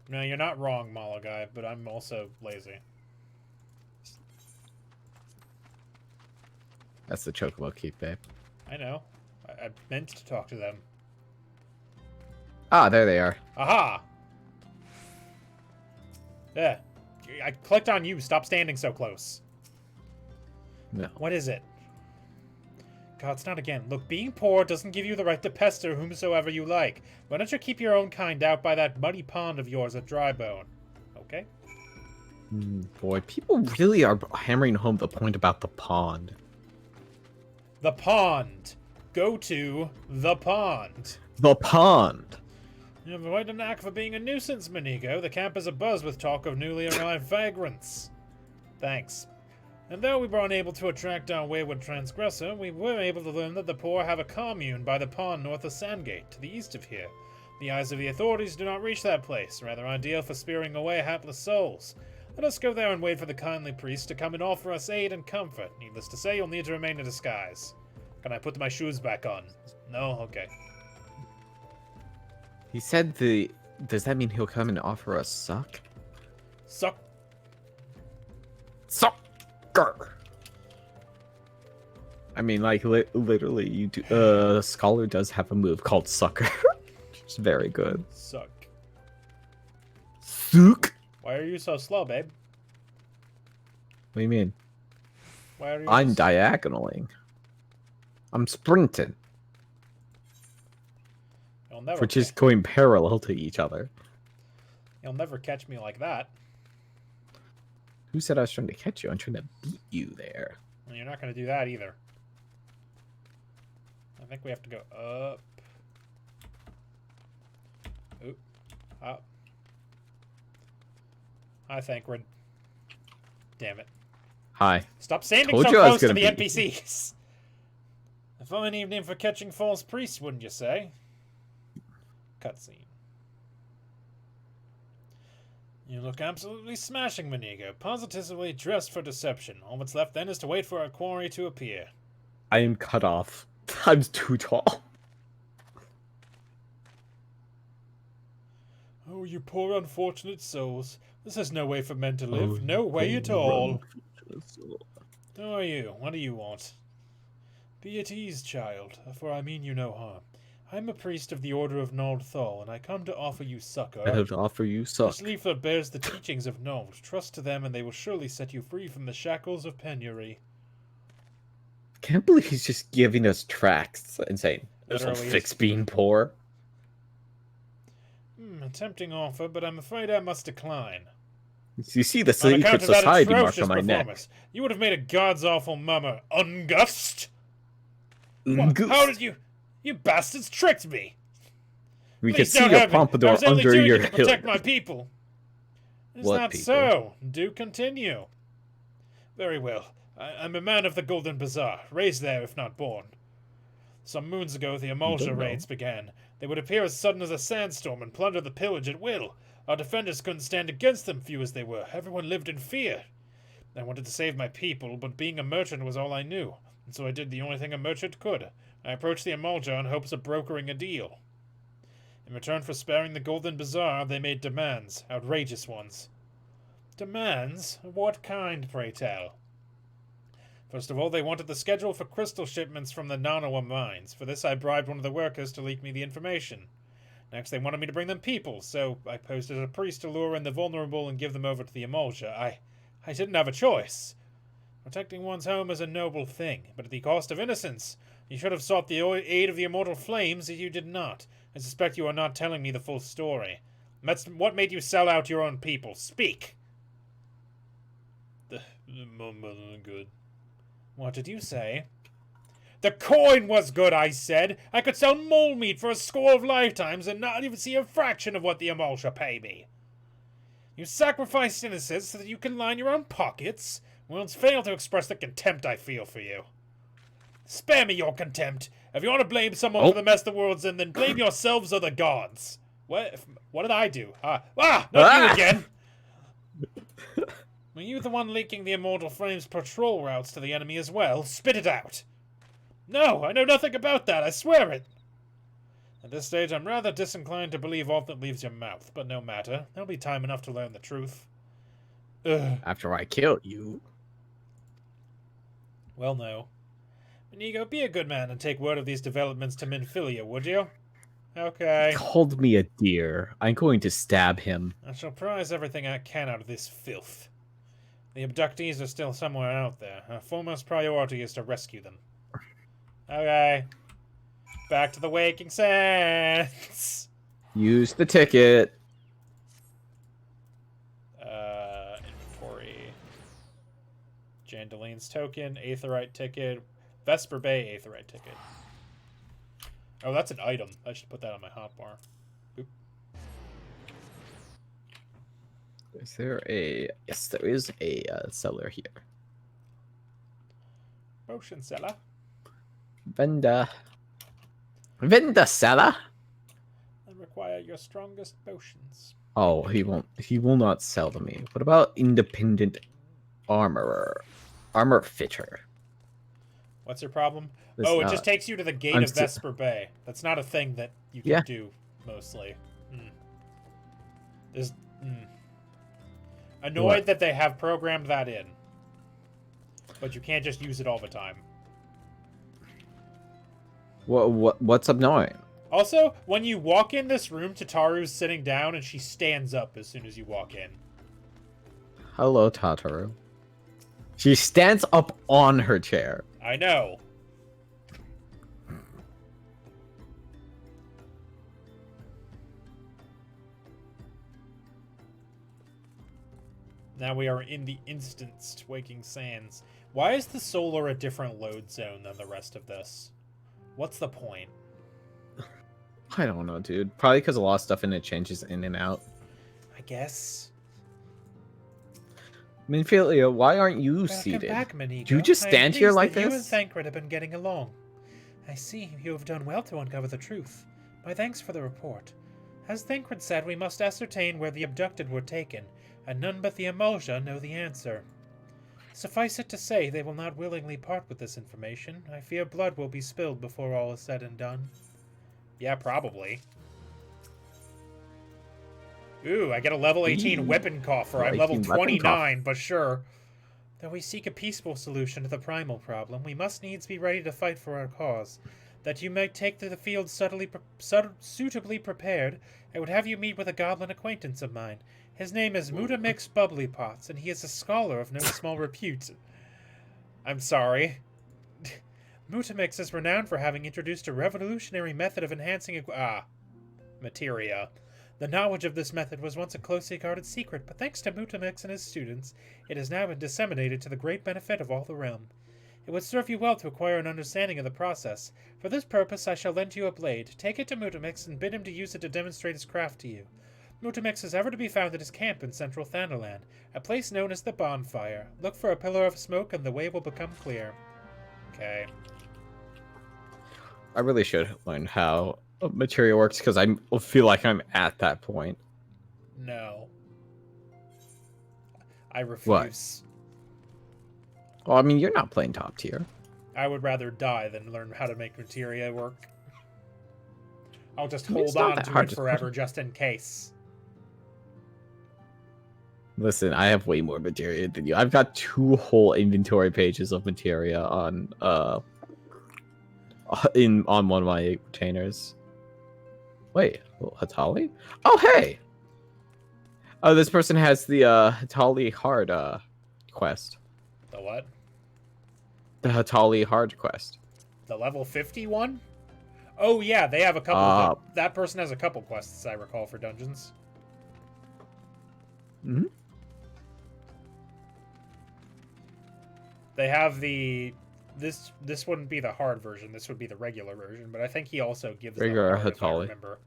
No, you're not wrong, Malo guy, but I'm also lazy. That's the Chocobo Keep, babe. I know. I meant to talk to them. Ah, there they are. Aha! Yeah. I clicked on you. Stop standing so close. No. What is it? God, it's not again. Look, being poor doesn't give you the right to pester whomsoever you like. Why don't you keep your own kind out by that muddy pond of yours at Drybone? Okay? Boy, people really are hammering home the point about the pond. The pond. Go to the pond. The pond. You have quite a knack for being a nuisance, Minigo. The camp is abuzz with talk of newly arrived vagrants. Thanks. And though we were unable to attract our wayward transgressor, we were able to learn that the poor have a commune by the pond north of Sandgate, to the east of here. The eyes of the authorities do not reach that place, rather ideal for spearing away hapless souls. Let us go there and wait for the kindly priest to come and offer us aid and comfort. Needless to say, you'll need to remain in disguise. Can I put my shoes back on? No? Okay. He said the... Does that mean he'll come and offer us suck? Suck. Sucker! I mean, like, literally, you do... Scholar does have a move called Sucker. It's very good. Suck. Suck! Why are you so slow, babe? What do you mean? Why are you I'm diagonaling. I'm sprinting. You'll never We're just going parallel to each other. You'll never catch me like that. Who said I was trying to catch you? I'm trying to beat you there. Well, you're not going to do that either. I think we have to go up. Oop. Up. Hi, Thancred. Damn it. Hi. Stop standing Told so you I was close to gonna the be- NPCs. A fine evening for catching false priests, wouldn't you say? Cutscene. You look absolutely smashing, Minigo. Positively dressed for deception. All that's left then is to wait for our quarry to appear. I am cut off. I'm too tall. Oh, you poor unfortunate souls. This is no way for men to live. No way at all. Who are you? What do you want? Be at ease, child, for I mean you no harm. I'm a priest of the Order of Nordthal, and I come to offer you succor. I have to offer you suck. This leaflet bears the teachings of Nold. Trust to them, and they will surely set you free from the shackles of penury. Can't believe he's just giving us tracts and saying, "This will Literally fix is. being poor." A tempting offer, but I'm afraid I must decline. You see the On account secret of that society mark atrocious on my neck. performance, you would have made a god's awful mummer, Ungust. What? Ungust. How did you? You bastards tricked me. We can Please see don't your have me. I pompadour was only under doing your it to hilt. protect my people. Is What that people? so? Do continue. Very well. I'm a man of the Golden Bazaar, raised there if not born. Some moons ago, the Emulsia don't know. raids began. They would appear as sudden as a sandstorm and plunder the pillage at will. Our defenders couldn't stand against them, few as they were. Everyone lived in fear. I wanted to save my people, but being a merchant was all I knew, and so I did the only thing a merchant could. I approached the Emulja in hopes of brokering a deal. In return for sparing the Golden Bazaar, they made demands, outrageous ones. Demands? What kind, pray tell? First of all, they wanted the schedule for crystal shipments from the Nanawa mines. For this, I bribed one of the workers to leak me the information. Next, they wanted me to bring them people, so I posted a priest to lure in the vulnerable and give them over to the Emulja. I didn't have a choice. Protecting one's home is a noble thing, but at the cost of innocence. You should have sought the aid of the immortal flames, yet you did not. I suspect you are not telling me the full story. That's what made you sell out your own people. Speak! Good. What did you say? The coin was good, I said. I could sell mole meat for a score of lifetimes and not even see a fraction of what the Emulsia pay me. You sacrificed innocence so that you can line your own pockets? Words fail to express the contempt I feel for you. Spare me your contempt. If you want to blame someone for the mess the world's in, then blame yourselves or the gods. What did I do? Not you again! Were you the one leaking the Immortal Flame's patrol routes to the enemy as well? Spit it out! No, I know nothing about that, I swear it! At this stage, I'm rather disinclined to believe all that leaves your mouth, but no matter. There'll be time enough to learn the truth. Ugh. After I kill you. Well, no. Minigo, be a good man and take word of these developments to Minfilia, would you? Okay. He called me a deer. I'm going to stab him. I shall prize everything I can out of this filth. The abductees are still somewhere out there. Our foremost priority is to rescue them. Okay. Back to the waking sands. Use the ticket. Inventory. Jandaline's token, Aetherite ticket, Vesper Bay Aetherite ticket. Oh, that's an item. I should put that on my hotbar. Oop. Is there a... Yes, there is a seller here. Potion seller. Vendor seller? I require your strongest potions. Oh, he will not sell to me. What about independent armorer? Armor fitter. What's your problem? This, it just takes you to the gate of Vesper Bay. That's not a thing that you can do, mostly. Annoyed that they have programmed that in. But you can't just use it all the time. What's annoying? Also, when you walk in this room, Tataru's sitting down and she stands up as soon as you walk in. Hello, Tataru. She stands up on her chair. I know. Now we are in the instanced Waking Sands. Why is the Solar a different load zone than the rest of this? What's the point? I don't know, dude. Probably because a lot of stuff in it changes in and out. I guess. Minfilia, why aren't you Welcome seated? back, Minigo. Do you just stand here like this? You and Thancred have been getting along. I see you have done well to uncover the truth. My thanks for the report. As Thancred said, we must ascertain where the abducted were taken, and none but the Emulsia know the answer. Suffice it to say, they will not willingly part with this information. I fear blood will be spilled before all is said and done. Yeah, probably. Ooh, I get a level 18 weapon coffer. I'm level 29, but sure. Though we seek a peaceful solution to the primal problem, we must needs be ready to fight for our cause. That you might take to the field suitably prepared, I would have you meet with a goblin acquaintance of mine. His name is Mutamix Bubblypots, and he is a scholar of no small repute. I'm sorry. Mutamix is renowned for having introduced a revolutionary method of enhancing materia. The knowledge of this method was once a closely guarded secret, but thanks to Mutamix and his students, it has now been disseminated to the great benefit of all the realm. It would serve you well to acquire an understanding of the process. For this purpose, I shall lend you a blade. Take it to Mutamix and bid him to use it to demonstrate his craft to you. Mutamix is ever to be found at his camp in central Thanaland, a place known as the Bonfire. Look for a pillar of smoke and the way will become clear. Okay. I really should learn how materia works, because I feel like I'm at that point. No. I refuse. What? Well, I mean, you're not playing top tier. I would rather die than learn how to make materia work. I'll just hold on to it forever just in case. Listen, I have way more materia than you. I've got 2 whole inventory pages of materia on on one of my retainers. Wait, Hatali? Oh, hey! Oh, this person has the Hatali hard quest. The what? The Hatali hard quest. The level 51? Oh yeah, they have a couple. That person has a couple quests, I recall, for dungeons. Mm-hmm. They have the this wouldn't be the hard version. This would be the regular version. But I think he also gives them Regular hard, if I Hatali. remember.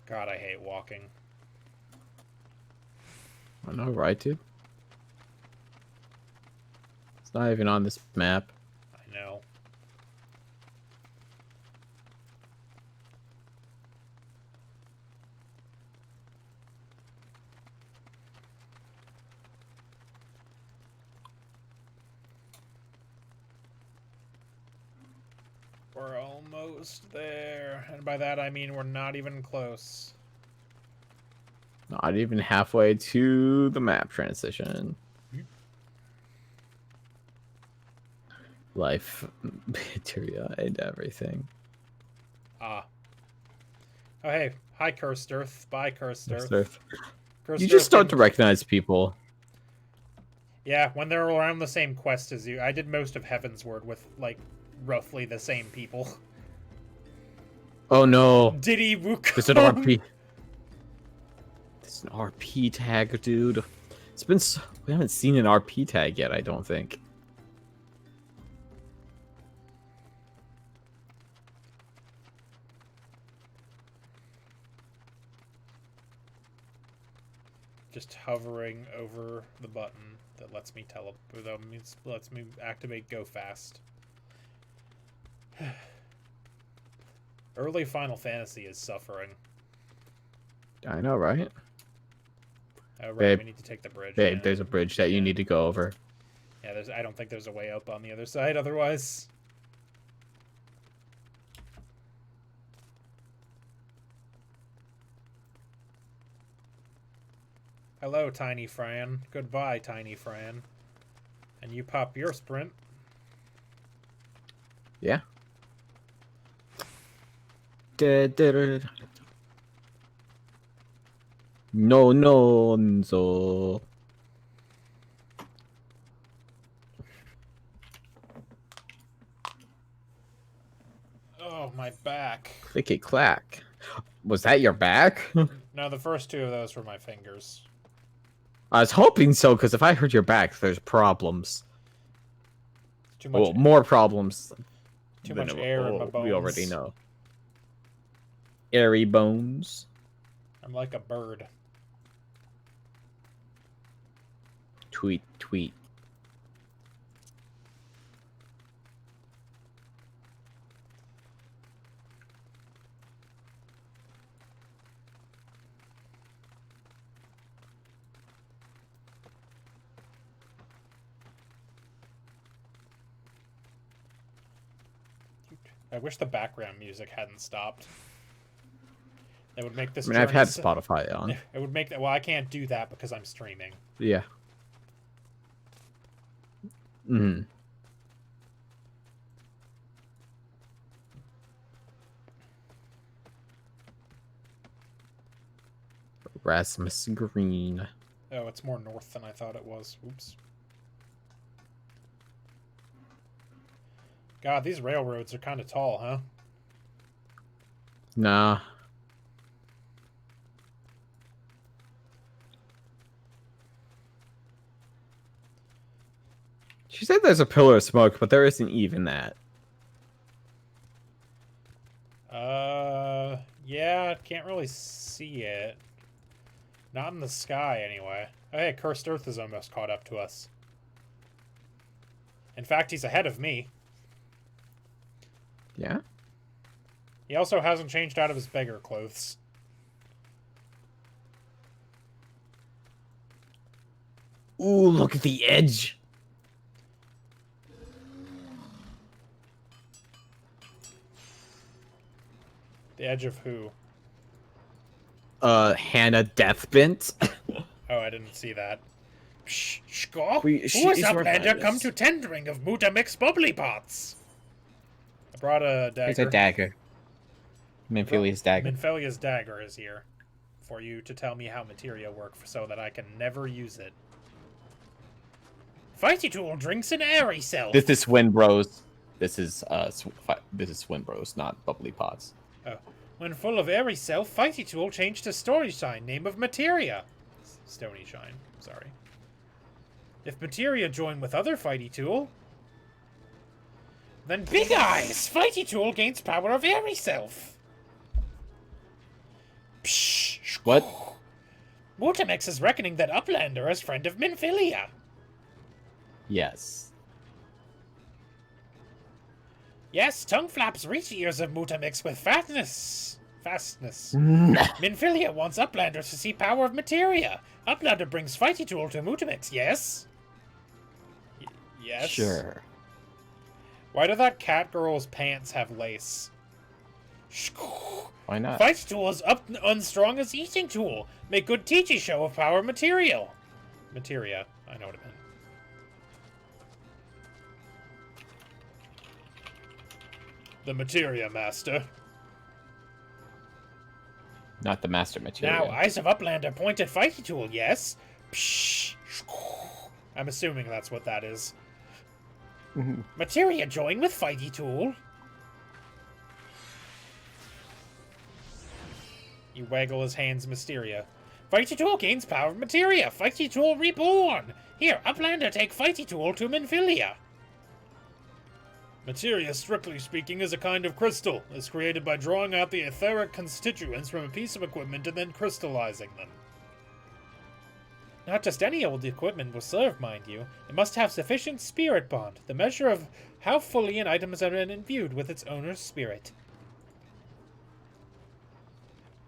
God, I hate walking. I know, right, dude? It's not even on this map. I know. We're almost there. And by that I mean we're not even close. Not even halfway to the map transition. Life, materia, and everything. Ah. Oh, hey. Hi, Cursed Earth. Bye, Cursed Earth. Cursed You just Earth start to didn't- recognize people. Yeah, when they're around the same quest as you. I did most of Heaven's Word with, like, roughly the same people. Oh no. Diddy Wukong. There's an RP. There's an RP tag, dude. It's been so... We haven't seen an RP tag yet, I don't think. Just hovering over the button that lets me lets me activate Go Fast. Early Final Fantasy is suffering. I know, right? Oh, right, Babe. we need to take the bridge. Babe, yeah. there's a bridge that you need to go over. Yeah, I don't think there's a way up on the other side otherwise. Hello, Tiny Fran. Goodbye, Tiny Fran. And you pop your sprint. Yeah. No, no, so. Oh, my back. Clicky clack. Was that your back? No, the first two of those were my fingers. I was hoping so, because if I hurt your back, there's problems. Too much, Well, more problems. too than much air in my bones. We already know. Airy bones. I'm like a bird. Tweet, tweet. I wish the background music hadn't stopped. It would make this. I mean, I've had journey Spotify on. It would make that. Well, I can't do that because I'm streaming. Yeah. Hmm. Rasmus Green. Oh, it's more north than I thought it was. Oops. God, these railroads are kind of tall, huh? Nah. She said there's a pillar of smoke, but there isn't even that. Yeah, can't really see it. Not in the sky, anyway. Oh, hey, Cursed Earth is almost caught up to us. In fact, he's ahead of me. Yeah? He also hasn't changed out of his beggar clothes. Ooh, look at the edge. The edge of who? Hannah Deathbent. Oh, I didn't see that. Shh, Shko? Who is Uplander come to tendering of Mutamix bubbly pots? I brought a dagger. It's a dagger. Minfilia's dagger. Minfilia's dagger is here for you to tell me how materia work so that I can never use it. Fighty Tool drinks an airy self. This is Swin Bros. This is Swin Bros, not Bubbly Pots. Oh. When full of airy self, Fighty Tool changed to Story Shine, name of Materia. Stony Shine, sorry. If Materia join with other Fighty Tool, then Big Eyes! Fighty Tool gains power of airy self. Psh. What? Mutamex is reckoning that Uplander is friend of Minfilia. Yes. Yes, tongue flaps reach ears of Mutamix with fastness. Minfilia wants Uplander to see power of Materia. Uplander brings Fighty Tool to Mutamix, yes? Yes? Sure. Why do that cat girl's pants have lace? Why not? Fighty Tool is unstrong as Eating Tool. Make good teaching show of power material. Materia, I know what it meant. The Materia Master. Not the master material. Now, Eyes of Uplander point at Fighty Tool, yes? Psh. I'm assuming that's what that is. Materia join with Fighty Tool. You waggle his hands, Mysteria. Fighty Tool gains power of Materia. Fighty Tool Reborn. Here, Uplander take Fighty Tool to Minfilia. Materia, strictly speaking, is a kind of crystal. It's created by drawing out the etheric constituents from a piece of equipment and then crystallizing them. Not just any old equipment will serve, mind you. It must have sufficient spirit bond, the measure of how fully an item is imbued with its owner's spirit.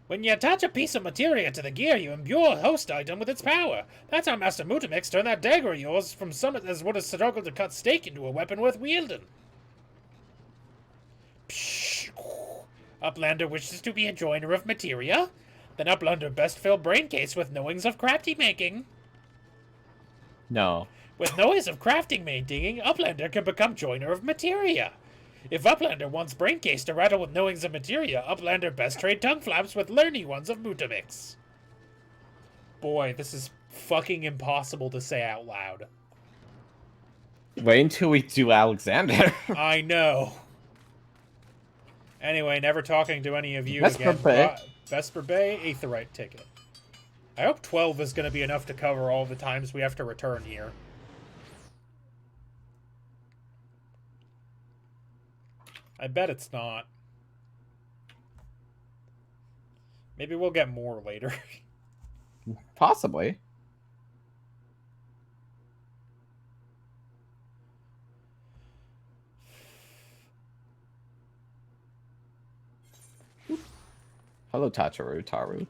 When you attach a piece of materia to the gear, you imbue a host item with its power. That's how Master Mutamix turned that dagger of yours from summit as would have struggled to cut steak into a weapon worth wielding. Psh. Uplander wishes to be a joiner of materia? Then Uplander best fill brain case with knowings of crafty making. No. With knowings of crafting making, Uplander can become joiner of materia. If Uplander wants brain case to rattle with knowings of materia, Uplander best trade tongue flaps with learny ones of Mutamix. Boy, this is fucking impossible to say out loud. Wait until we do Alexander. I know. Anyway, never talking to any of you Vesper again. Bay. Vesper Bay, Aetherite ticket. I hope 12 is going to be enough to cover all the times we have to return here. I bet it's not. Maybe we'll get more later. Possibly. Hello, Taru.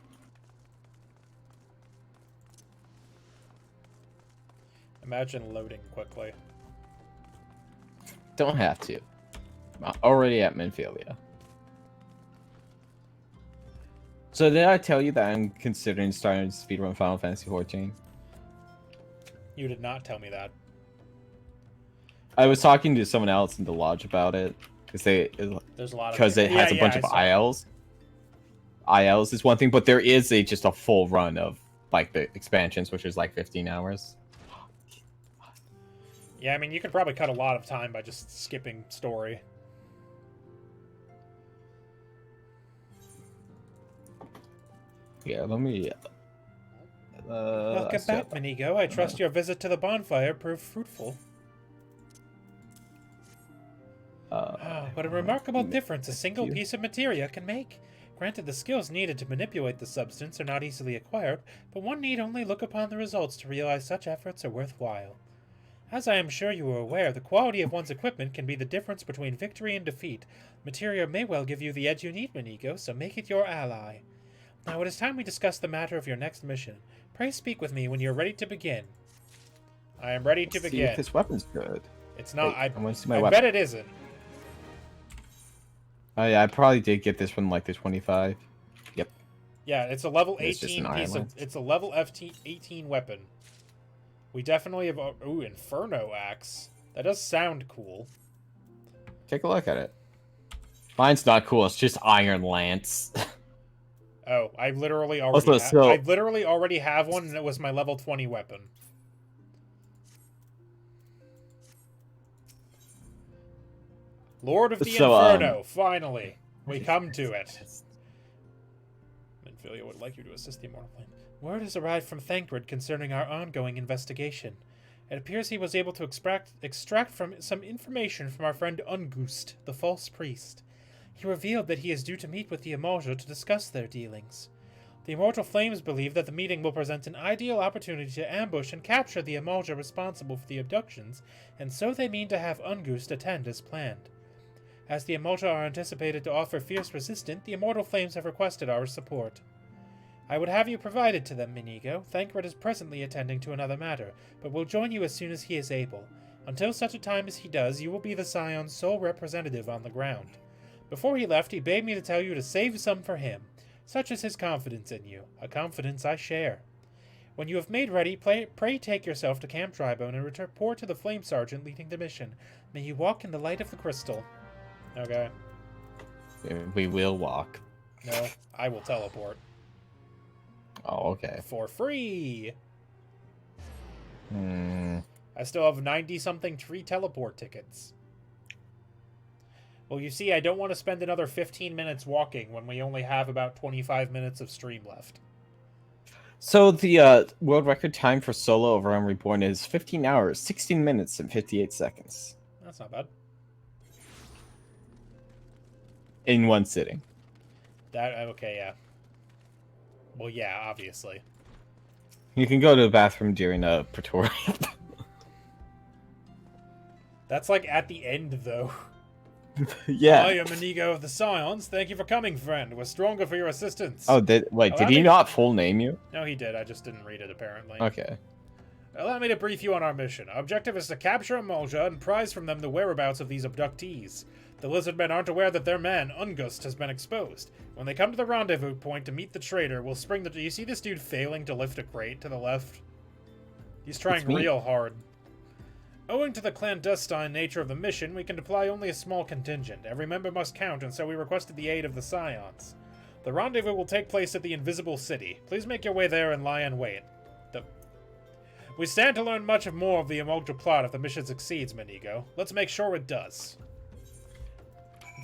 Imagine loading quickly. Don't have to. I'm already at Minfilia. So did I tell you that I'm considering starting to speedrun Final Fantasy XIV? You did not tell me that. I was talking to someone else in the lodge about it because There's a lot of because it has a bunch of ILs. ILs is one thing, but there is just a full run of like the expansions, which is like 15 hours. Yeah, I mean, you could probably cut a lot of time by just skipping story. Yeah, let me. Welcome back, Minigo. I trust your visit to the bonfire proved fruitful. What a remarkable difference a single piece of materia can make. Granted, the skills needed to manipulate the substance are not easily acquired, but one need only look upon the results to realize such efforts are worthwhile. As I am sure you are aware, the quality of one's equipment can be the difference between victory and defeat. Materia may well give you the edge you need, Minigo, so make it your ally. Now it is time we discuss the matter of your next mission. Pray speak with me when you're ready to begin. I am ready to begin. See if this weapon's good. It's not. Wait, I want to see my I weapon. bet it isn't. Oh yeah, I probably did get this from like the 25. Yep. Yeah, it's a level It's just 18 an piece of. island. It's a level 18 weapon. We definitely have. Ooh, Inferno Axe. That does sound cool. Take a look at it. Mine's not cool. It's just Iron Lance. Oh, I literally Also, already. I literally already have one, and it was my level 20 weapon. Lord of the Inferno. Finally, we come to it. Filia would like you to assist the Immortal Flame. Word has arrived from Thancred concerning our ongoing investigation. It appears he was able to extract from some information from our friend Ungust, the false priest. He revealed that he is due to meet with the Immortal to discuss their dealings. The Immortal Flames believe that the meeting will present an ideal opportunity to ambush and capture the Immortal responsible for the abductions, and so they mean to have Ungust attend as planned. As the Immortal are anticipated to offer fierce resistance, the Immortal Flames have requested our support. I would have you provided to them, Minigo. Thancred is presently attending to another matter, but will join you as soon as he is able. Until such a time as he does, you will be the Scion's sole representative on the ground. Before he left, he bade me to tell you to save some for him. Such is his confidence in you, a confidence I share. When you have made ready, pray take yourself to Camp Drybone and report to the Flame Sergeant leading the mission. May you walk in the light of the crystal. Okay. We will walk. No, I will teleport. Oh, okay. For free! Hmm. I still have 90-something free teleport tickets. Well, you see, I don't want to spend another 15 minutes walking when we only have about 25 minutes of stream left. So the world record time for solo over on Reborn is 15 hours, 16 minutes, and 58 seconds. That's not bad. In one sitting. Okay, yeah. Well, yeah, obviously. You can go to the bathroom during a Praetorian. That's like at the end, though. Yeah. I am Minigo of the Scions. Thank you for coming, friend. We're stronger for your assistance. Oh, did he not full name you? No, he did. I just didn't read it, apparently. Okay. Allow me to brief you on our mission. Our objective is to capture Amalja and prize from them the whereabouts of these abductees. The Lizardmen aren't aware that their man, Ungust, has been exposed. When they come to the rendezvous point to meet the traitor, we'll spring the... Do you see this dude failing to lift a crate to the left? He's trying real hard. Owing to the clandestine nature of the mission, we can deploy only a small contingent. Every member must count, and so we requested the aid of the Scions. The rendezvous will take place at the Invisible City. Please make your way there and lie in wait. We stand to learn much more of the Immortal plot if the mission succeeds, Minigo. Let's make sure it does.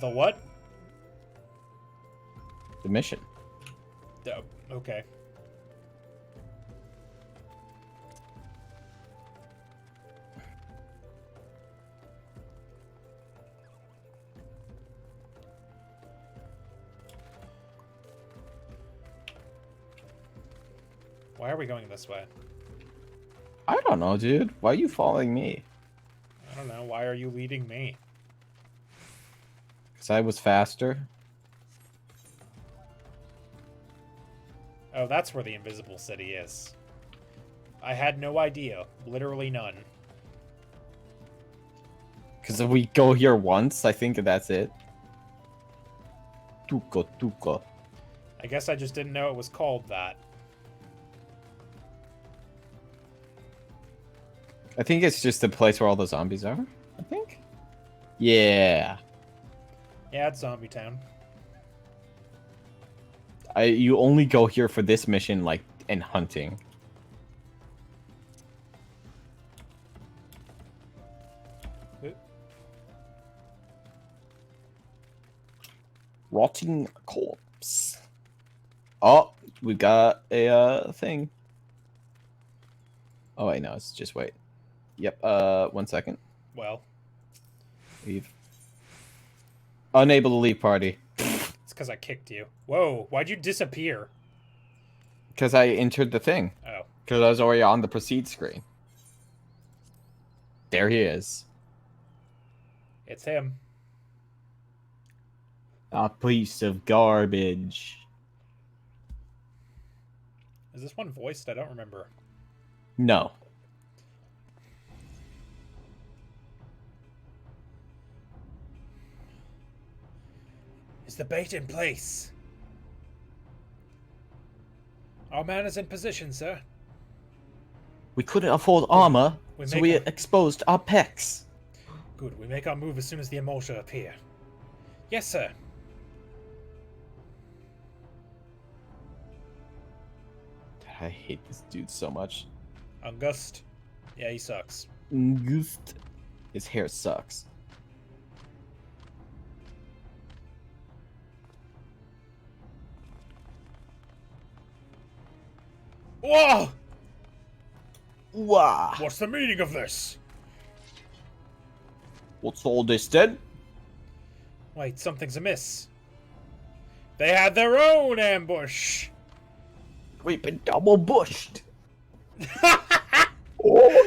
The what? The mission. Okay. Why are we going this way? I don't know, dude. Why are you following me? I don't know. Why are you leading me? Because I was faster. Oh, that's where the Invisible City is. I had no idea. Literally none. Because if we go here once, I think that's it. Tuco. I guess I just didn't know it was called that. I think it's just the place where all the zombies are. I think. Yeah. Yeah, it's Zombie Town. You only go here for this mission, like, and hunting. Rotting corpse. Oh, we got a thing. Oh wait, no, it's just wait. Yep. 1 second. Well, Leave. Unable to leave party. it's because I kicked you. Whoa, why'd you disappear? Because I entered the thing. Oh. Because I was already on the proceed screen. There he is. It's him. A piece of garbage. Is this one voiced? I don't remember. No. Is the bait in place? Our man is in position, sir. We couldn't afford armor, so we exposed our pecs. Good, we make our move as soon as the Immortal appear. Yes, sir. I hate this dude so much. Ungust? Yeah, he sucks. Ungust. His hair sucks. Whoa! Wow. What's the meaning of this? What's all this then? Wait, something's amiss. They had their own ambush. We've been double bushed. Oh,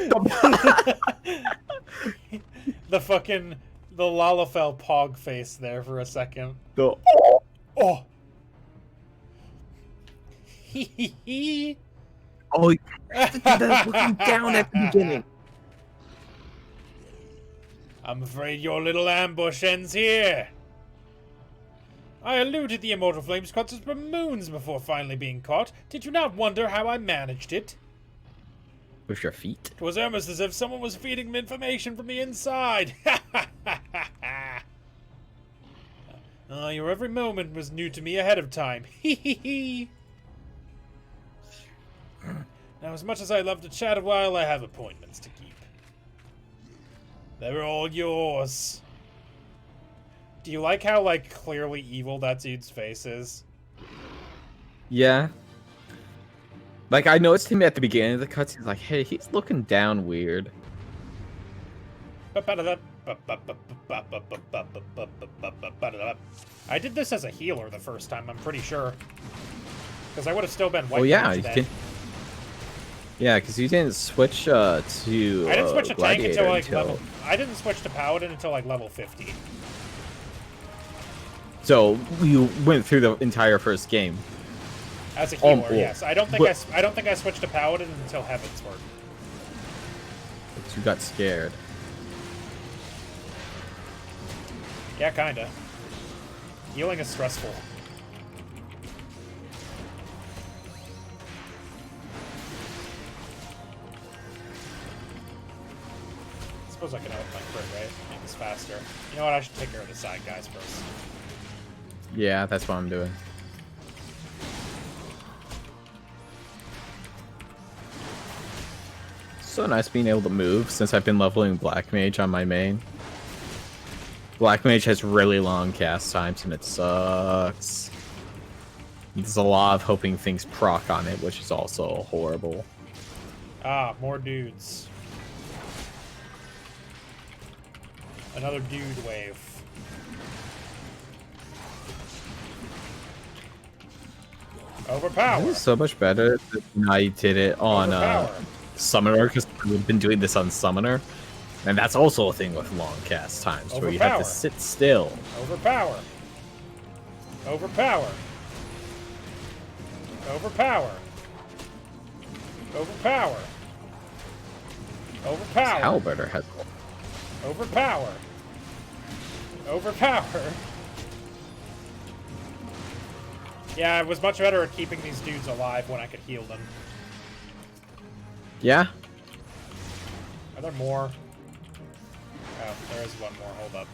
the Lalafell pog face there for a second. the Oh. Oh, that's looking down at the beginning. I'm afraid your little ambush ends here. I eluded the immortal flames clutches for moons before finally being caught. Did you not wonder how I managed it? With your feet? It was almost as if someone was feeding me information from the inside. Your every moment was new to me ahead of time. Now, as much as I love to chat a while, I have appointments to keep. They're all yours. Do you like how, like, clearly evil that dude's face is? Yeah. Like, I noticed him at the beginning of the cutscene. Like, hey, he's looking down weird. I did this as a healer the first time, I'm pretty sure. Because I would have still been white. Oh, yeah, you can. Yeah, because you didn't switch to I didn't switch to tank until, like, level... I didn't switch to paladin until, like, level 50. So, you went through the entire first game. As a healer, yes. I don't think I switched to paladin until Heavensward. But you got scared. Yeah, kinda. Healing is stressful. I suppose I can help my crit, right? Make this faster. You know what? I should take care of the side guys first. Yeah, that's what I'm doing. So nice being able to move since I've been leveling Black Mage on my main. Black Mage has really long cast times and it sucks. There's a lot of hoping things proc on it, which is also horrible. Ah, more dudes. Another dude wave. Overpower. This is so much better than I did it on Summoner, because we've been doing this on Summoner. And that's also a thing with long cast times, where you have to sit still. Overpower. Overpower. Overpower. Overpower. Overpower. Halberder has... Overpower. Overpower. Yeah, I was much better at keeping these dudes alive when I could heal them. Yeah? Are there more? Oh, there is one more. Hold up.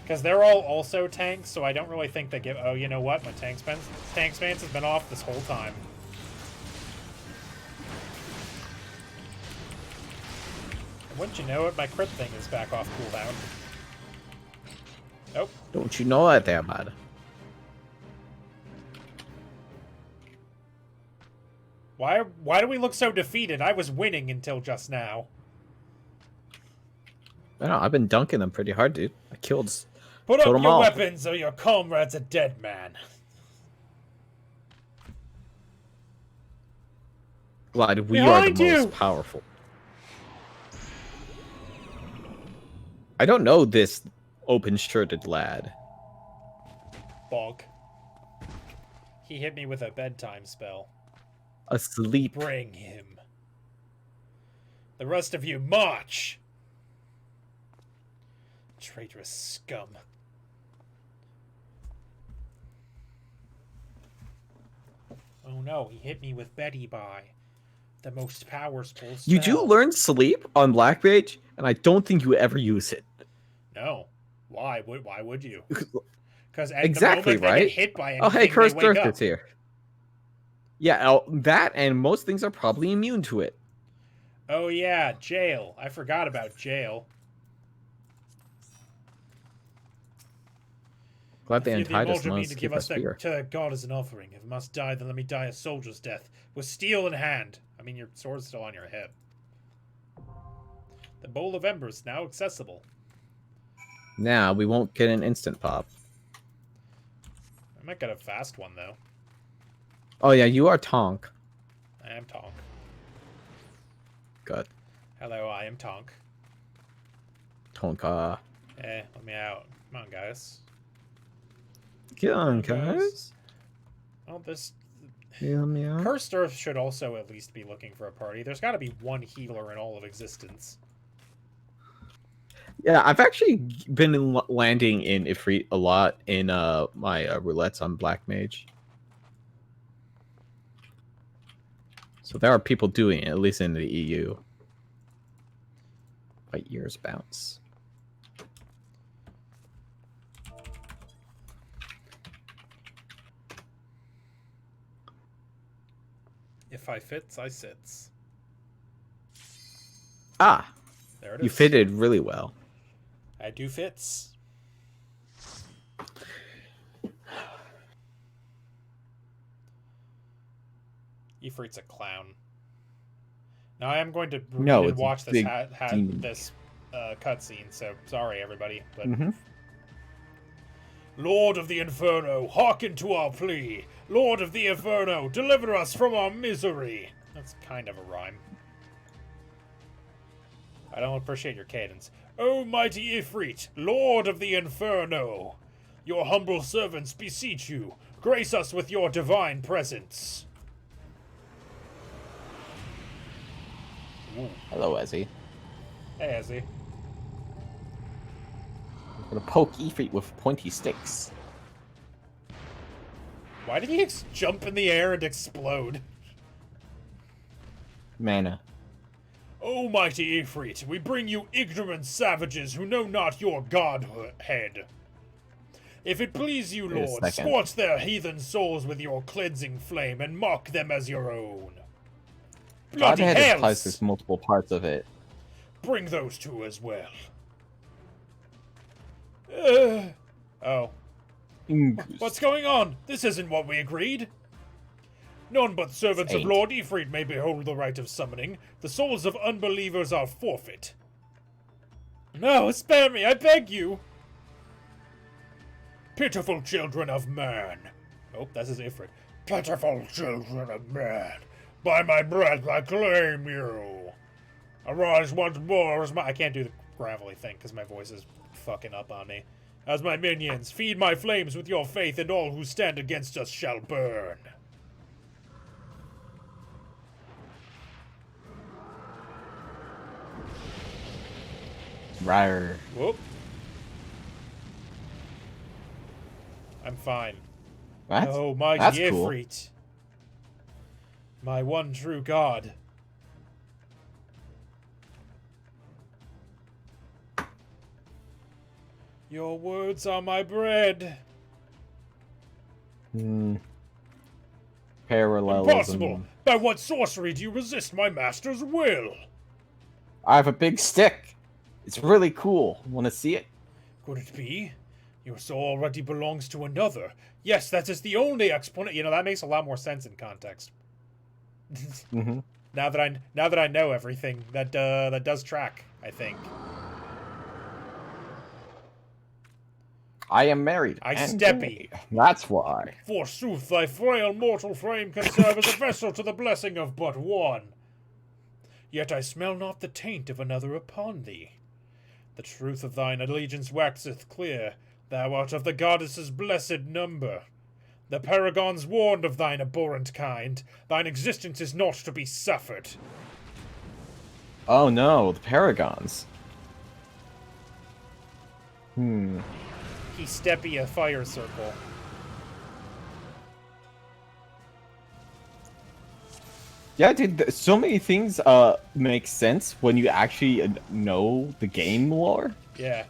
Because they're all also tanks, so I don't really think they give... Oh, you know what? My tank stance has been off this whole time. And wouldn't you know it, my crit thing is back off cooldown. Nope. Don't you know that there, bud? Why do we look so defeated? I was winning until just now. I don't know, I've been dunking them pretty hard, dude. I killed Put up them your all. weapons or your comrade's a dead man. Glad we Behind are the most powerful. I don't know this open-shirted lad. Bonk. He hit me with a bedtime spell. Asleep. Bring him. The rest of you, march! Traitorous scum. Oh no, he hit me with Betty Bye. The most powerful spell. You do learn sleep on Black Mage, and I don't think you ever use it. No. Why would you? Because at exactly, the moment they get hit by anything, oh, hey, Cursed they wake Earth up. is here. Yeah, that and most things are probably immune to it. Oh yeah, jail. I forgot about jail. Glad they The untied us Emulsion and let need us to keep give our us that spear. to that god as an offering. If I must die, then let me die a soldier's death, with steel in hand. I mean, your sword's still on your head. The Bowl of Embers now accessible. Now we won't get an instant pop. I might get a fast one, though. Oh yeah, you are Tonk. I am Tonk. Good. Hello, I am Tonk. Tonka. Eh, let me out. Come on, guys. Get on, guys. Well, this... Meow, meow. Cursed Earth should also at least be looking for a party. There's got to be one healer in all of existence. Yeah, I've actually been landing in Ifrit a lot in my roulettes on Black Mage. So there are people doing it, at least in the EU. By years bounce. If I fits, I sits. Ah, There it is. you fitted really well. I do fits. Ifrit's a clown. Now I am going to read and watch this this cutscene, so sorry everybody. But Lord of the Inferno, hearken to our plea. Lord of the Inferno, deliver us from our misery. That's kind of a rhyme. I don't appreciate your cadence. O mighty Ifrit, Lord of the Inferno, your humble servants beseech you, grace us with your divine presence. Ooh. Hello, Ezzy. Hey, Ezzy. I'm gonna poke Ifrit with pointy sticks. Why did he jump in the air and explode? Mana. O mighty Ifrit, we bring you ignorant savages who know not your godhead. If it please you, Lord, scorch their heathen souls with your cleansing flame and mock them as your own. Bloody Godhead implies there's multiple parts of it. Bring those two as well. Oh. Ungust. What's going on? This isn't what we agreed. None but servants of Lord Ifrit may behold the rite of summoning. The souls of unbelievers are forfeit. No, spare me, I beg you! Pitiful children of man. Oh, that's his Ifrit. Pitiful children of man. By my breath I claim you. Arise once more as my... I can't do the gravelly thing because my voice is fucking up on me. As my minions, feed my flames with your faith, and all who stand against us shall burn. Rawr. Whoop. I'm fine. What? Oh, mighty Ifrit. Cool. My one true god. Your words are my bread. Parallelism. Impossible! By what sorcery do you resist my master's will? I have a big stick. It's really cool. Want to see it? Could it be? Your soul already belongs to another. Yes, that is the only explanation. You know, that makes a lot more sense in context. Now that I know everything, that does track, I think. I am married. I steppy. That's why. Forsooth, thy frail mortal frame can serve as a vessel to the blessing of but one. Yet I smell not the taint of another upon thee. The truth of thine allegiance waxeth clear. Thou art of the goddess's blessed number. The paragons warned of thine abhorrent kind. Thine existence is not to be suffered. Oh no, the paragons. He steppy a fire circle. Yeah, dude, so many things make sense when you actually know the game lore. Yeah.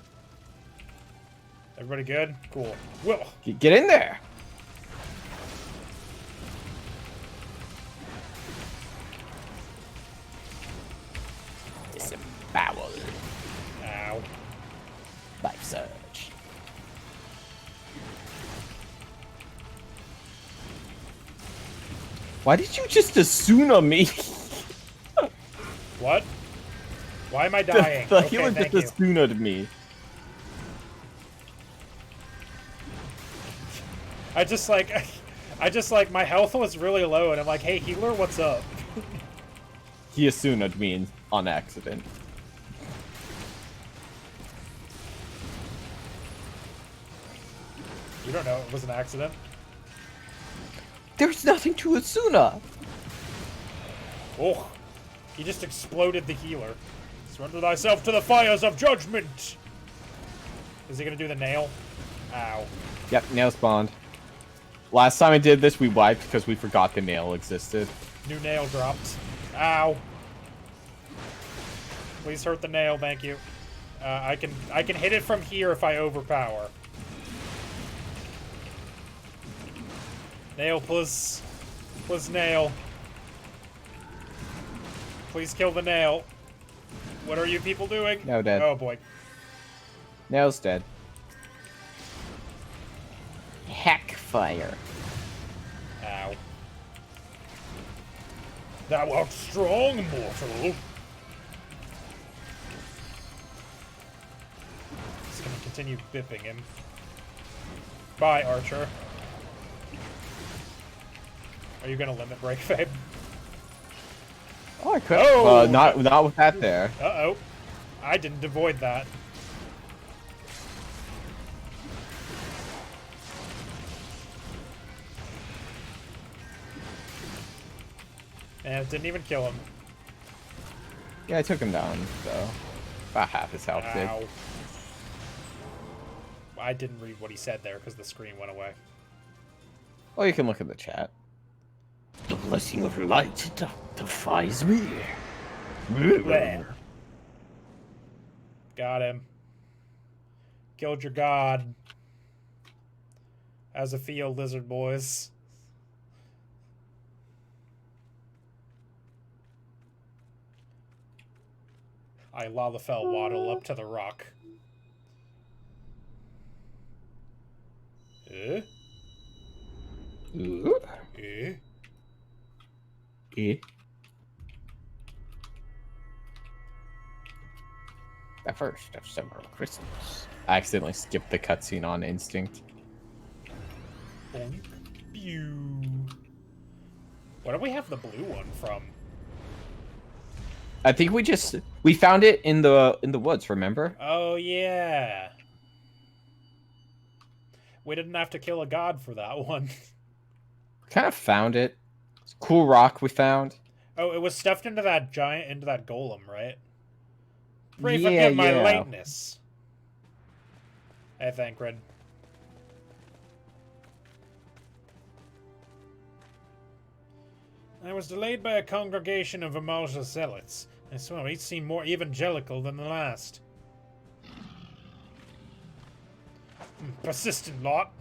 Everybody good? Cool. Well, get in there. It's a foul. Ow. Life surge. Why did you just Asuna me? What? Why am I dying? The Okay, healer thank just you. Asuna'd me. I just like my health was really low, and I'm like, hey healer, what's up? He Asuna'd me on accident. You don't know it was an accident. There's nothing to Asuna. Oh, he just exploded the healer. Surrender thyself to the fires of judgment. Is he gonna do the nail? Ow. Yep, nail spawned. Last time I did this, we wiped because we forgot the nail existed. New nail dropped. Ow. Please hurt the nail, thank you. I can hit it from here if I overpower. Nail, please. Please, nail. Please kill the nail. What are you people doing? No, dead. Oh, boy. Nail's dead. Heck fire. Ow. Thou art strong, mortal. Just gonna continue bipping him. Bye, Archer. Are you gonna limit break, Fabe? Oh, I could. Oh! Not with that there. Uh-oh. I didn't avoid that. And it didn't even kill him. Yeah, I took him down, so about half his health did. Ow. I didn't read what he said there because the screen went away. Well, you can look at the chat. The blessing of light defies me. There. Got him. Killed your god. How's it feel, lizard boys? I Lalafell waddle up to the rock. Eh? Eh? The first of several crystals. I accidentally skipped the cutscene on instinct. Bonk. Pew. Where do we have the blue one from? I think we found it in the woods, remember? Oh, yeah. We didn't have to kill a god for that one. Kind of found it. It's a cool rock we found. Oh, it was stuffed into that golem, right? Pray Yeah, forgive my yeah. lateness. Hey, Thancred. I was delayed by a congregation of Amalja zealots. I swear, each seemed more evangelical than the last. Persistent lot.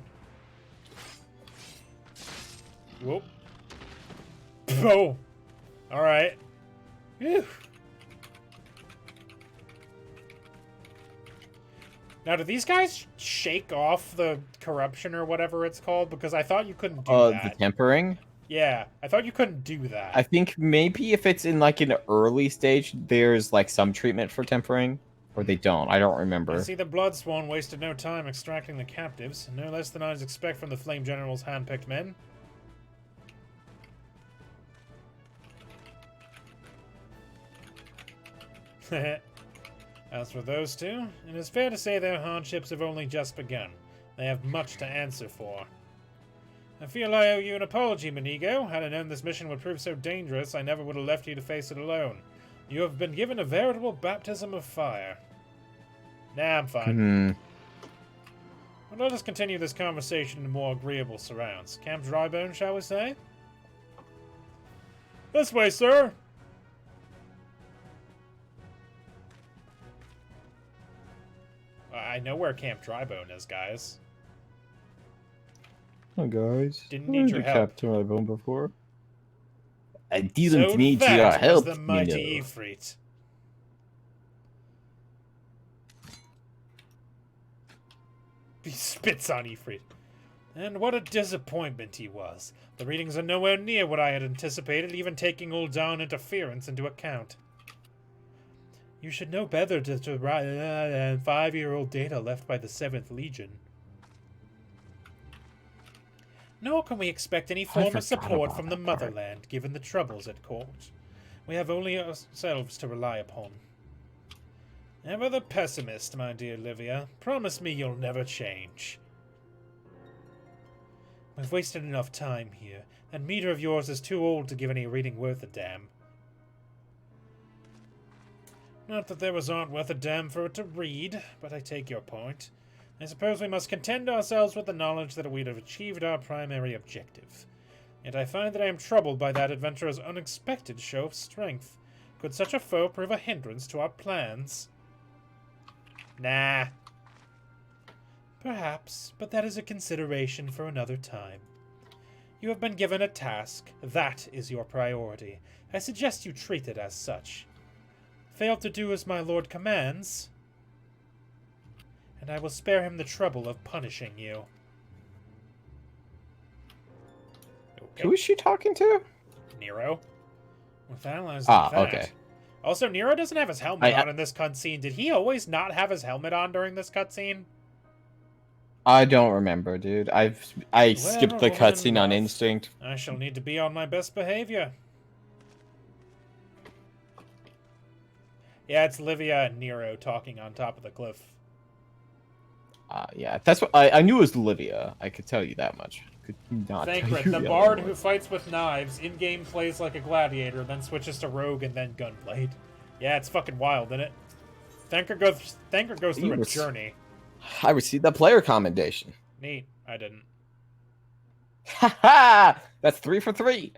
Whoop. Oh. Alright. Phew. Now, do these guys shake off the corruption or whatever it's called? Because I thought you couldn't do that. The tempering? Yeah, I thought you couldn't do that. I think maybe if it's in like an early stage, there's like some treatment for tempering, or they don't. I don't remember. I see the Bloodsworn wasted no time extracting the captives, no less than I expect from the Flame General's hand-picked men. As for those two, it is fair to say their hardships have only just begun. They have much to answer for. I feel I owe you an apology, Minigo. Had I known this mission would prove so dangerous, I never would have left you to face it alone. You have been given a veritable baptism of fire. Nah, I'm fine. Well, let us continue this conversation in more agreeable surrounds. Camp Drybone, shall we say? This way, sir! I know where Camp Drybone is, guys. Oh, guys. Didn't need your help. Captain my bone before. I didn't need your that help, was the mighty you know. Ifrit. He spits on Ifrit. And what a disappointment he was. The readings are nowhere near what I had anticipated, even taking Ul'dahn interference into account. You should know better to write 5-year-old data left by the 7th Legion. Nor can we expect any form of support from the motherland, given the troubles at court. We have only ourselves to rely upon. Ever the pessimist, my dear Livia. Promise me you'll never change. We've wasted enough time here. That meter of yours is too old to give any reading worth a damn. Not that there aren't worth a damn for it to read, but I take your point. I suppose we must content ourselves with the knowledge that we'd have achieved our primary objective. Yet I find that I am troubled by that adventurer's unexpected show of strength. Could such a foe prove a hindrance to our plans? Nah. Perhaps, but that is a consideration for another time. You have been given a task. That is your priority. I suggest you treat it as such. Fail to do as my lord commands, and I will spare him the trouble of punishing you. Okay. Who is she talking to? Nero. With allies like that. Okay. Also, Nero doesn't have his helmet on in this cutscene. Did he always not have his helmet on during this cutscene? I don't remember, dude. I skipped the cutscene on instinct. I shall need to be on my best behavior. Yeah, it's Livia and Nero talking on top of the cliff. Yeah, that's what I knew it was Livia. I could tell you that much. Could not Thancred, the bard who fights with knives, in-game plays like a gladiator, then switches to rogue and then gunblade. Yeah, it's fucking wild, isn't it? Thancred goes through a journey. I received that player commendation. Neat. I didn't. Haha! That's 3 for 3.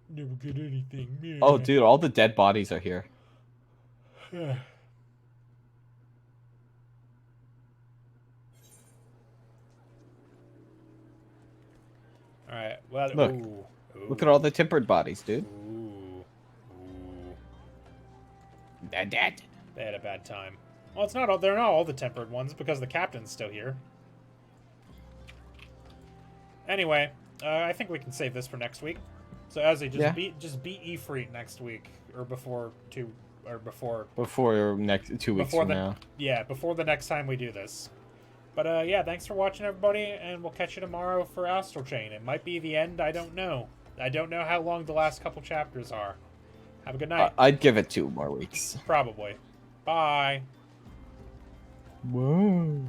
Never get anything. Yeah. Oh, dude, all the dead bodies are here. Alright, well, Look. Look at all the tempered bodies, dude. Dead. They had a bad time. Well, it's not all, they're not all the tempered ones because the captain's still here. Neanyway, I think we can save this for next week. So Ozzy, just beat Ifrit next week or before next 2 weeks from now. Yeah, before the next time we do this. But yeah, thanks for watching, everybody, and we'll catch you tomorrow for Astral Chain. It might be the end. I don't know. I don't know how long the last couple chapters are. Have a good night. I'd give it 2 more weeks. Probably. Bye. Whoa.